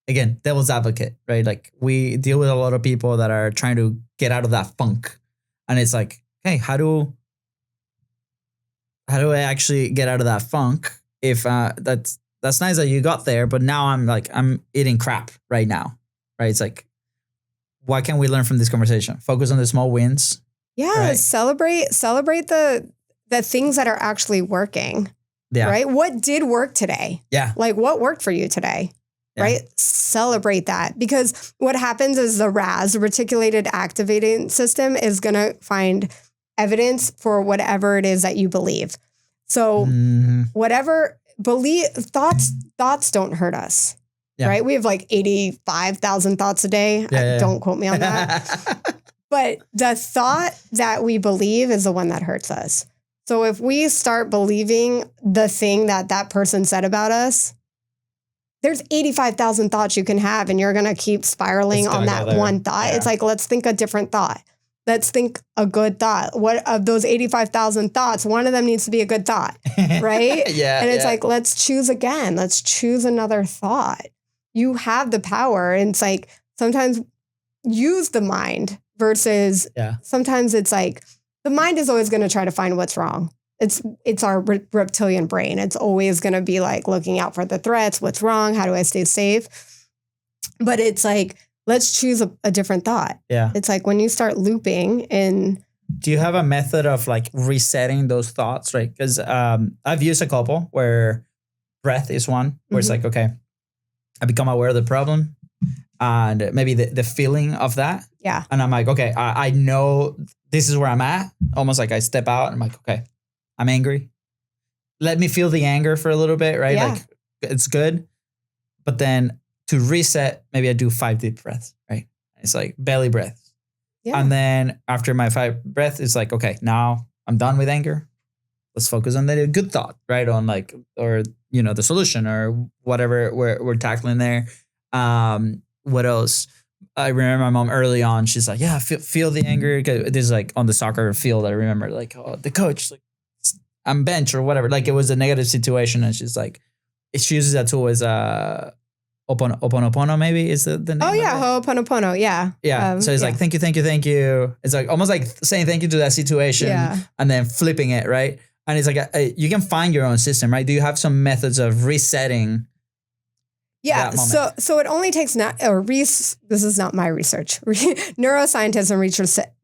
again, devil's advocate, right? Like we deal with a lot of people that are trying to get out of that funk. And it's like, hey, how do I actually get out of that funk? If that's nice that you got there, but now I'm eating crap right now. Right. It's like, what can we learn from this conversation? Focus on the small wins. Yeah. Right? Celebrate the things that are actually working. Yeah. Right. What did work today? Yeah. Like what worked for you today? Yeah. Right. Celebrate that, because what happens is the RAS, reticulated activating system, is going to find evidence for whatever it is that you believe. So whatever thoughts don't hurt us. Yeah. Right. We have like 85,000 thoughts a day. Don't quote me on that. But the thought that we believe is the one that hurts us. So if we start believing the thing that person said about us, there's 85,000 thoughts you can have and you're going to keep spiraling on that one thought. Yeah. It's like, let's think a different thought. Let's think a good thought. What of those 85,000 thoughts, one of them needs to be a good thought, right? And it's like, let's choose again. Let's choose another thought. You have the power. And it's like, sometimes use the mind versus sometimes it's like, the mind is always going to try to find what's wrong. It's our reptilian brain. It's always going to be like looking out for the threats. What's wrong? How do I stay safe? But it's like, let's choose a different thought. Yeah. It's like when you start looping in. Do you have a method of like resetting those thoughts? Right. Because I've used a couple where breath is one where it's like, okay, I become aware of the problem and maybe the feeling of that. Yeah. And I'm like, okay, I know this is where I'm at. Almost like I step out and I'm like, okay, I'm angry. Let me feel the anger for a little bit, right? Yeah. Like it's good. But then to reset, maybe I do 5 deep breaths, right? It's like belly breath. Yeah. And then after my 5 breaths, it's like, okay, now I'm done with anger. Let's focus on the good thought, right? On like, or, you know, the solution or whatever we're tackling there. What else? I remember my mom early on, she's like, yeah, feel the anger. This is like on the soccer field. I remember like, oh, the coach, like I'm bench or whatever. Like it was a negative situation. And she's like, she uses that tool as Ho'oponopono maybe is the name. Oh yeah, Ho'oponopono, yeah. Yeah, so it's like, thank you. It's like almost like saying thank you to that situation and then flipping it, right? And it's like, you can find your own system, right? Do you have some methods of resetting? Yeah, so it only takes, this is not my research. Neuroscientists and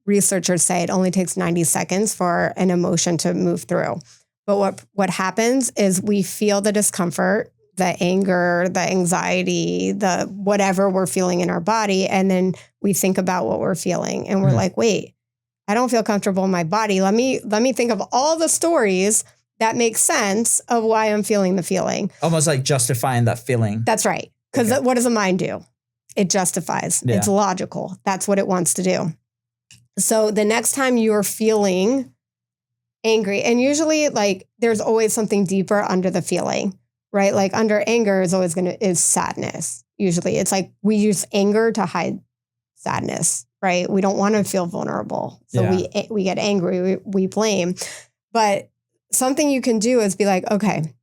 researchers say it only takes 90 seconds for an emotion to move through. But what happens is we feel the discomfort, the anger, the anxiety, the whatever we're feeling in our body. And then we think about what we're feeling and we're like, wait, I don't feel comfortable in my body. Let me think of all the stories that make sense of why I'm feeling the feeling. Almost like justifying that feeling. That's right. Because what does the mind do? It justifies. Yeah. It's logical. That's what it wants to do. So the next time you're feeling angry, and usually like there's always something deeper under the feeling, right? Like under anger is always is sadness. Usually it's like we use anger to hide sadness, right? We don't want to feel vulnerable. So we get angry, we blame. But something you can do is be like, okay,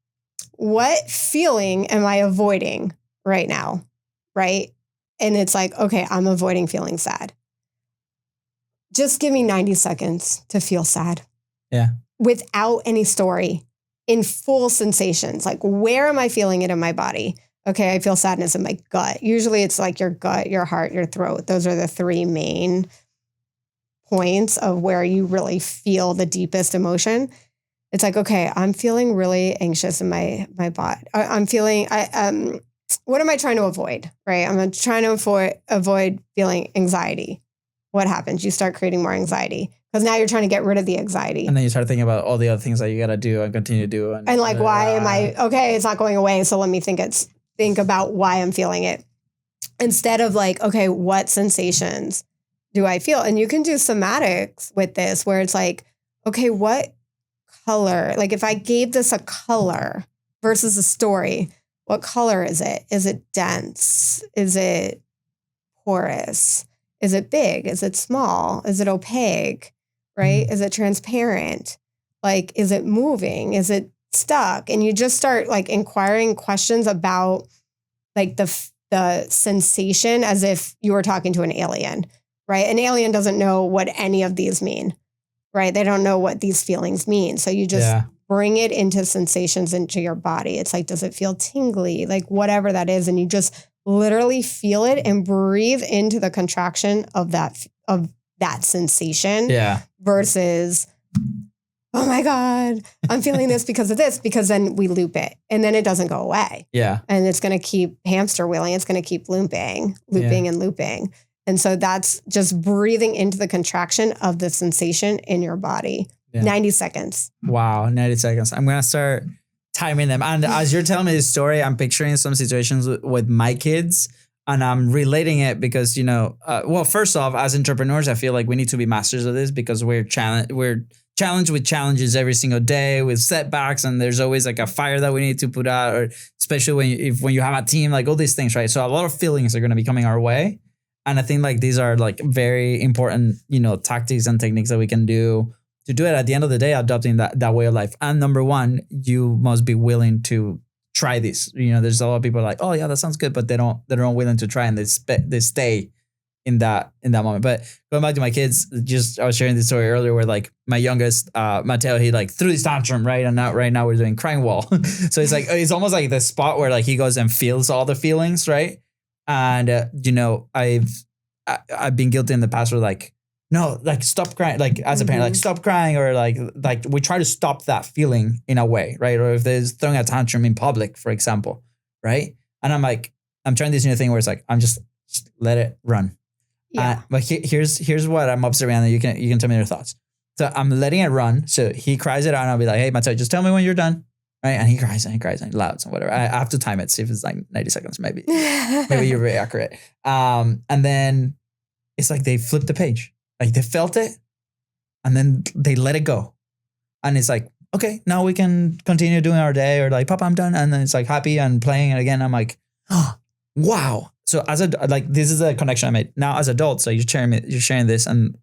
what feeling am I avoiding right now? Right? And it's like, okay, I'm avoiding feeling sad. Just give me 90 seconds to feel sad. Yeah. Without any story, in full sensations. Like, where am I feeling it in my body? Okay, I feel sadness in my gut. Usually it's like your gut, your heart, your throat. Those are the three main points of where you really feel the deepest emotion. It's like, okay, I'm feeling really anxious in my body. I'm feeling, what am I trying to avoid, right? I'm trying to avoid feeling anxiety. What happens? You start creating more anxiety because now you're trying to get rid of the anxiety. And then you start thinking about all the other things that you got to do and continue to do. And like, why am I, okay, it's not going away. So let me think about why I'm feeling it. Instead of like, okay, what sensations do I feel? And you can do somatics with this where it's like, okay, what color? Like if I gave this a color versus a story, what color is it? Is it dense? Is it porous? Is it big? Is it small? Is it opaque? Right? Is it transparent? Like, is it moving? Is it stuck? And you just start like inquiring questions about like the sensation as if you were talking to an alien, right? An alien doesn't know what any of these mean, right? They don't know what these feelings mean. So you just bring it into sensations into your body. It's like, does it feel tingly? Like whatever that is. And you just literally feel it and breathe into the contraction of that sensation versus, oh my God, I'm feeling this because of this, because then we loop it and then it doesn't go away. Yeah. And it's going to keep hamster wheeling. It's going to keep looping and looping. And so that's just breathing into the contraction of the sensation in your body. 90 seconds. Wow. 90 seconds. I'm going to start timing them. And as you're telling me this story, I'm picturing some situations with my kids and I'm relating it because, you know, well, first off, as entrepreneurs, I feel like we need to be masters of this because we're challenged with challenges every single day with setbacks. And there's always like a fire that we need to put out, or especially when you have a team, like all these things, right? So a lot of feelings are going to be coming our way. And I think like these are like very important, you know, tactics and techniques that we can do to do it at the end of the day, adopting that way of life. And number one, you must be willing to try this. You know, there's a lot of people like, oh yeah, that sounds good, but they're not willing to try and they stay in that moment. But going back to my kids, I was sharing this story earlier where like my youngest, Mateo, he like threw his tantrum, right? And right now we're doing crying wall. So it's like, it's almost like the spot where like he goes and feels all the feelings, right? And, you know, I've been guilty in the past where like, no, like stop crying, like as a parent, like stop crying, or like we try to stop that feeling in a way, right? Or if there's throwing a tantrum in public, for example, right? And I'm trying this new thing where it's like, I'm just let it run. Yeah. But here's what I'm observing, and you can tell me your thoughts. So I'm letting it run. So he cries it out and I'll be like, hey, Mateo, just tell me when you're done. Right. And he cries and loud and whatever. I have to time it, see if it's like 90 seconds, maybe. Maybe you're very accurate. And then it's like they flip the page. Like they felt it and then they let it go. And it's like, okay, now we can continue doing our day, or like, Papa, I'm done. And then it's like happy and playing. And again, I'm like, oh, wow. So this is a connection I made. Now as adults, so you're sharing this, and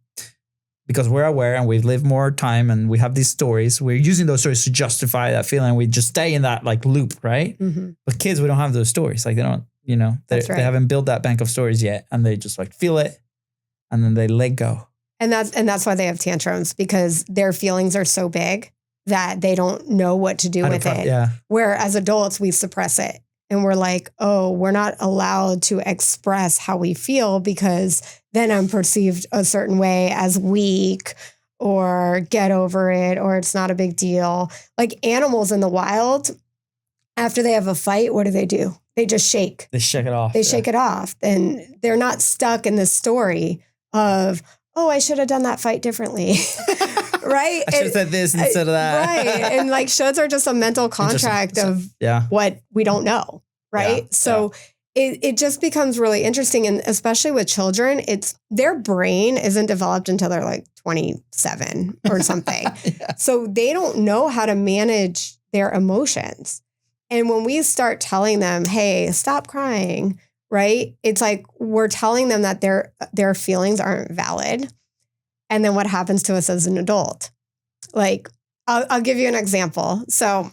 because we're aware and we've lived more time and we have these stories, we're using those stories to justify that feeling. We just stay in that like loop, right? Mm-hmm. But kids, we don't have those stories. Like they don't, you know, they haven't built that bank of stories yet, and they just like feel it and then they let go. And that's why they have tantrums, because their feelings are so big that they don't know what to do with it. Yeah. Where as adults, we suppress it. And we're like, oh, we're not allowed to express how we feel because then I'm perceived a certain way as weak or get over it, or it's not a big deal. Like animals in the wild, after they have a fight, what do? They just shake. They shake it off. They shake it off. And they're not stuck in this story of, oh, I should have done that fight differently. Right? I should have said this instead of that. Right. And like shoulds are just a mental contract of what we don't know. Right. Yeah, so it just becomes really interesting. And especially with children, their brain isn't developed until they're like 27 or something. So they don't know how to manage their emotions. And when we start telling them, hey, stop crying, right? It's like we're telling them that their feelings aren't valid. And then what happens to us as an adult? Like, I'll give you an example. So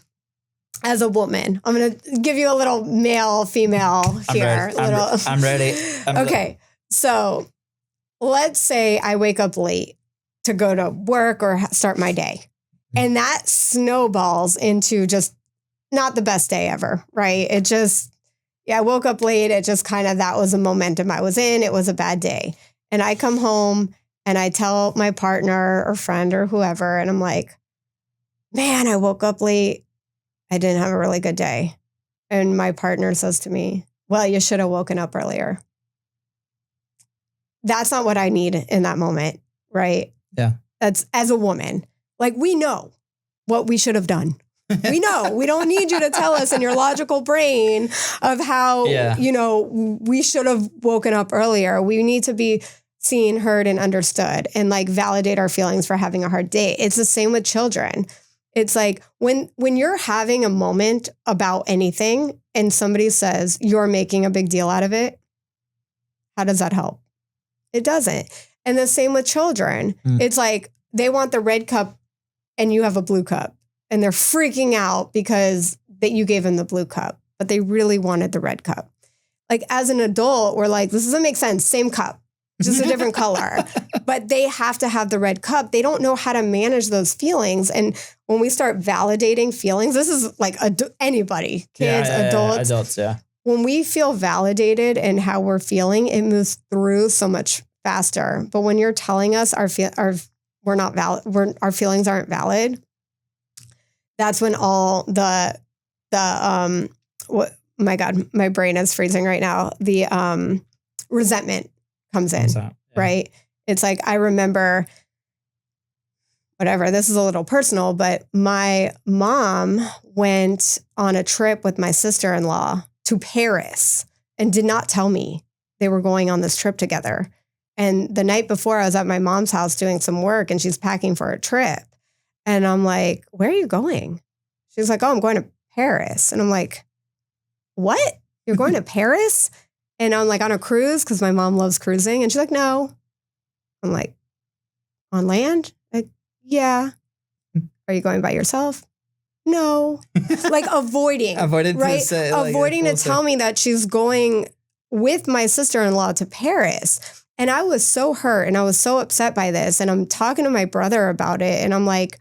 as a woman, I'm going to give you a little male, female here. I'm ready. Okay. So let's say I wake up late to go to work or start my day. And that snowballs into just not the best day ever, right? I woke up late. It just kind of, that was a momentum I was in. It was a bad day. And I come home and I tell my partner or friend or whoever, and I'm like, man, I woke up late. I didn't have a really good day. And my partner says to me, well, you should have woken up earlier. That's not what I need in that moment, right? Yeah. That's as a woman. Like, we know what we should have done. We know. We don't need you to tell us in your logical brain of how, we should have woken up earlier. We need to be seen, heard, and understood, and like validate our feelings for having a hard day. It's the same with children. It's like when you're having a moment about anything and somebody says you're making a big deal out of it, how does that help? It doesn't. And the same with children. It's like they want the red cup and you have a blue cup, and they're freaking out because that you gave them the blue cup, but they really wanted the red cup. Like, as an adult, we're like, this doesn't make sense. Same cup, just a different color. But they have to have the red cup. They don't know how to manage those feelings. And when we start validating feelings, this is like anybody, kids, adults. Adults, yeah. When we feel validated in how we're feeling, it moves through so much faster. But when you're telling us our feelings aren't valid, that's when all my God, my brain is freezing right now. The resentment comes in, right? It's like, I remember, whatever, this is a little personal, but my mom went on a trip with my sister-in-law to Paris and did not tell me they were going on this trip together. And the night before, I was at my mom's house doing some work, and she's packing for a trip. And I'm like, where are you going? She's like, oh, I'm going to Paris. And I'm like, what? You're going to Paris? And I'm like, on a cruise, because my mom loves cruising. And she's like, no. I'm like, on land? Like, yeah. Are you going by yourself? No. Like, avoiding. Avoiding right? to say, avoiding to tell me that she's going with my sister-in-law to Paris. And I was so hurt and I was so upset by this. And I'm talking to my brother about it. And I'm like,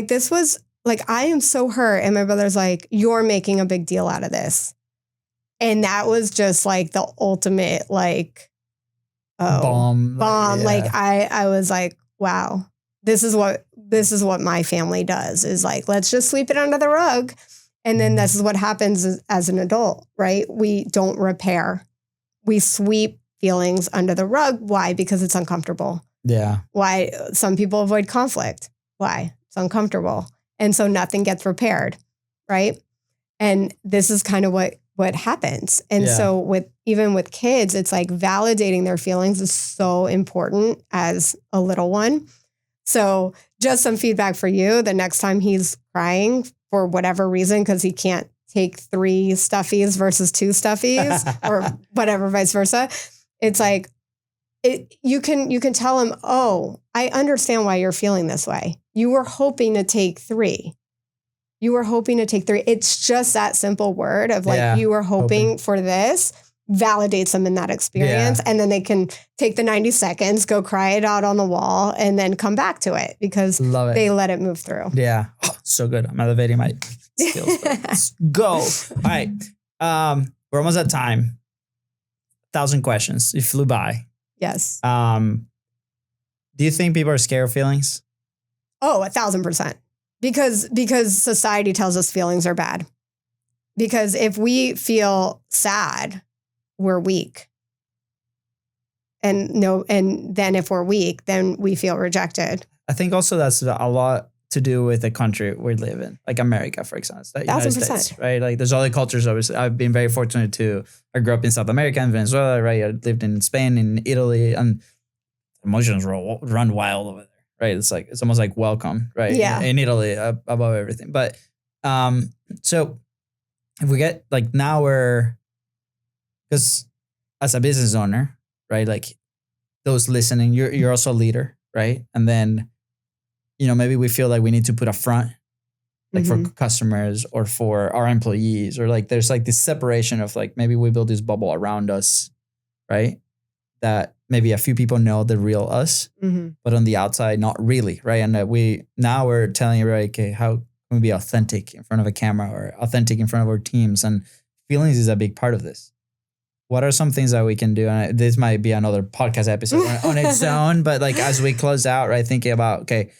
this was like, I am so hurt. And my brother's like, you're making a big deal out of this. And that was just like the ultimate, like, bomb. Yeah. Like, I was like, wow, this is what my family does, is like, let's just sweep it under the rug. And then this is what happens as an adult, right? We don't repair. We sweep feelings under the rug. Why? Because it's uncomfortable. Yeah. Why? Some people avoid conflict. Why? It's uncomfortable. And so nothing gets repaired, right? And this is kind of what happens. And so even with kids, it's like validating their feelings is so important as a little one. So just some feedback for you. The next time he's crying for whatever reason, because he can't take 3 stuffies versus 2 stuffies or whatever, vice versa. It's like, you can tell him, oh, I understand why you're feeling this way. You were hoping to take 3. You were hoping to take 3. It's just that simple word of like, you were hoping for this, validates them in that experience. And then they can take the 90 seconds, go cry it out on the wall, and then come back to it because they let it move through. Yeah. Oh, so good. I'm elevating my skills. Let's go. All right. We're almost at time. 1,000 questions. It flew by. Yes. Do you think people are scared of feelings? Oh, 1,000%. Because society tells us feelings are bad. Because if we feel sad, we're weak. And then if we're weak, then we feel rejected. I think also that's a lot to do with the country we live in, like America, for example, the United States, right? Like there's other cultures, obviously. I've been very fortunate I grew up in South America and Venezuela, right? I lived in Spain, in Italy, and emotions run wild over there, right? It's almost like welcome, right? Yeah. In Italy, above everything. But so if we get like now we're because as a business owner, right? Like those listening, you're also a leader, right? And then, maybe we feel like we need to put a front, like for customers or for our employees, or like there's like this separation of like maybe we build this bubble around us, right? That maybe a few people know the real us, but on the outside, not really, right? And we're telling everybody, okay, how can we be authentic in front of a camera or authentic in front of our teams? And feelings is a big part of this. What are some things that we can do? And this might be another podcast episode on its own, but like as we close out, right, thinking about, okay,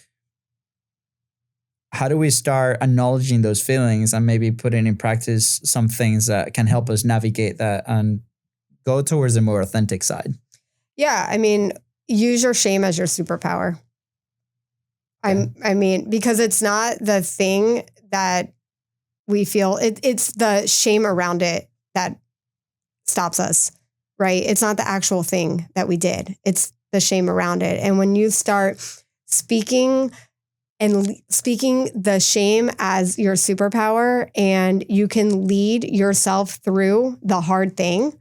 how do we start acknowledging those feelings and maybe putting in practice some things that can help us navigate that and go towards the more authentic side? Yeah, I mean, use your shame as your superpower. I mean, because it's not the thing that we feel, it's the shame around it that stops us, right? It's not the actual thing that we did. It's the shame around it. And when you start speaking the shame as your superpower and you can lead yourself through the hard thing,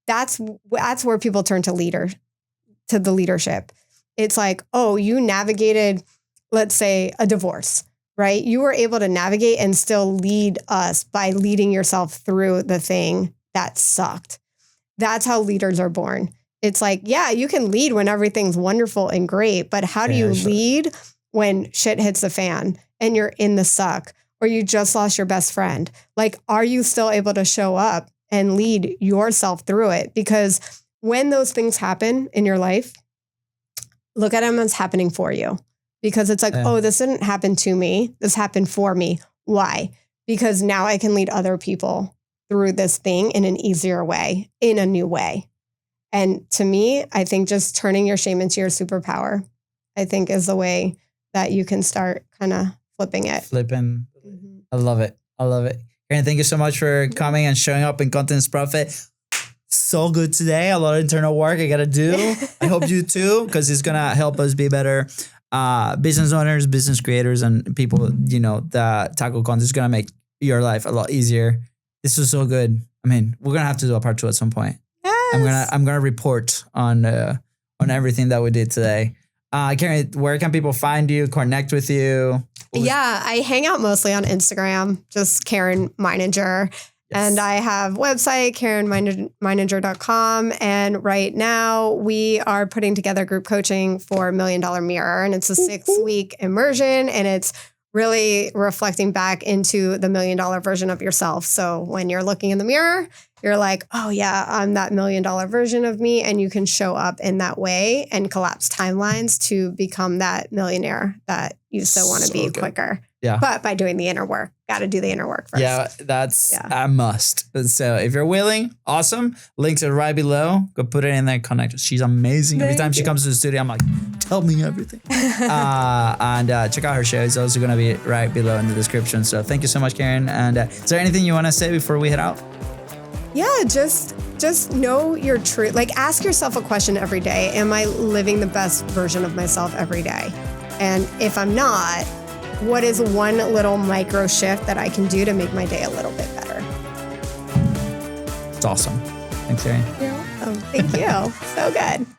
that's where people turn to the leadership. It's like, oh, you navigated, let's say, a divorce, right? You were able to navigate and still lead us by leading yourself through the thing that sucked. That's how leaders are born. It's like, yeah, you can lead when everything's wonderful and great, but how do you lead when shit hits the fan and you're in the suck or you just lost your best friend? Like, are you still able to show up and lead yourself through it? Because when those things happen in your life, look at them as happening for you. Because it's like, oh, this didn't happen to me. This happened for me. Why? Because now I can lead other people through this thing in an easier way, in a new way. And to me, I think just turning your shame into your superpower, I think is the way that you can start kind of flipping it. I love it. Caryn, thank you so much for coming and showing up in Content's Profit. So good today. A lot of internal work I got to do. I hope you too, because it's going to help us be better business owners, business creators, and people, that tackle content. Is going to make your life a lot easier. This was so good. I mean, we're going to have to do a part 2 at some point. Yes. I'm gonna report on everything that we did today. Caryn, where can people find you, connect with you? Yeah, I hang out mostly on Instagram, just Caryn Meininger. Yes. And I have website, carynmeininger.com. And right now we are putting together group coaching for $1 Million Mirror. And it's a 6-week immersion. And it's really reflecting back into the $1 million version of yourself. So when you're looking in the mirror, you're like, oh yeah, I'm that $1 million version of me. And you can show up in that way and collapse timelines to become that millionaire that you still want to be quicker. Yeah. But by doing the inner work, got to do the inner work first. Yeah, that's a must. So if you're willing, awesome. Links are right below. Go put it in there, connect. She's amazing. Every time she comes to the studio, I'm like, tell me everything. And check out her show. It's also going to be right below in the description. So thank you so much, Caryn. And is there anything you want to say before we head out? Yeah, just know your truth. Like, ask yourself a question every day. Am I living the best version of myself every day? And if I'm not, what is one little micro shift that I can do to make my day a little bit better? It's awesome. Thanks, Caryn. You're welcome. Thank you. So good.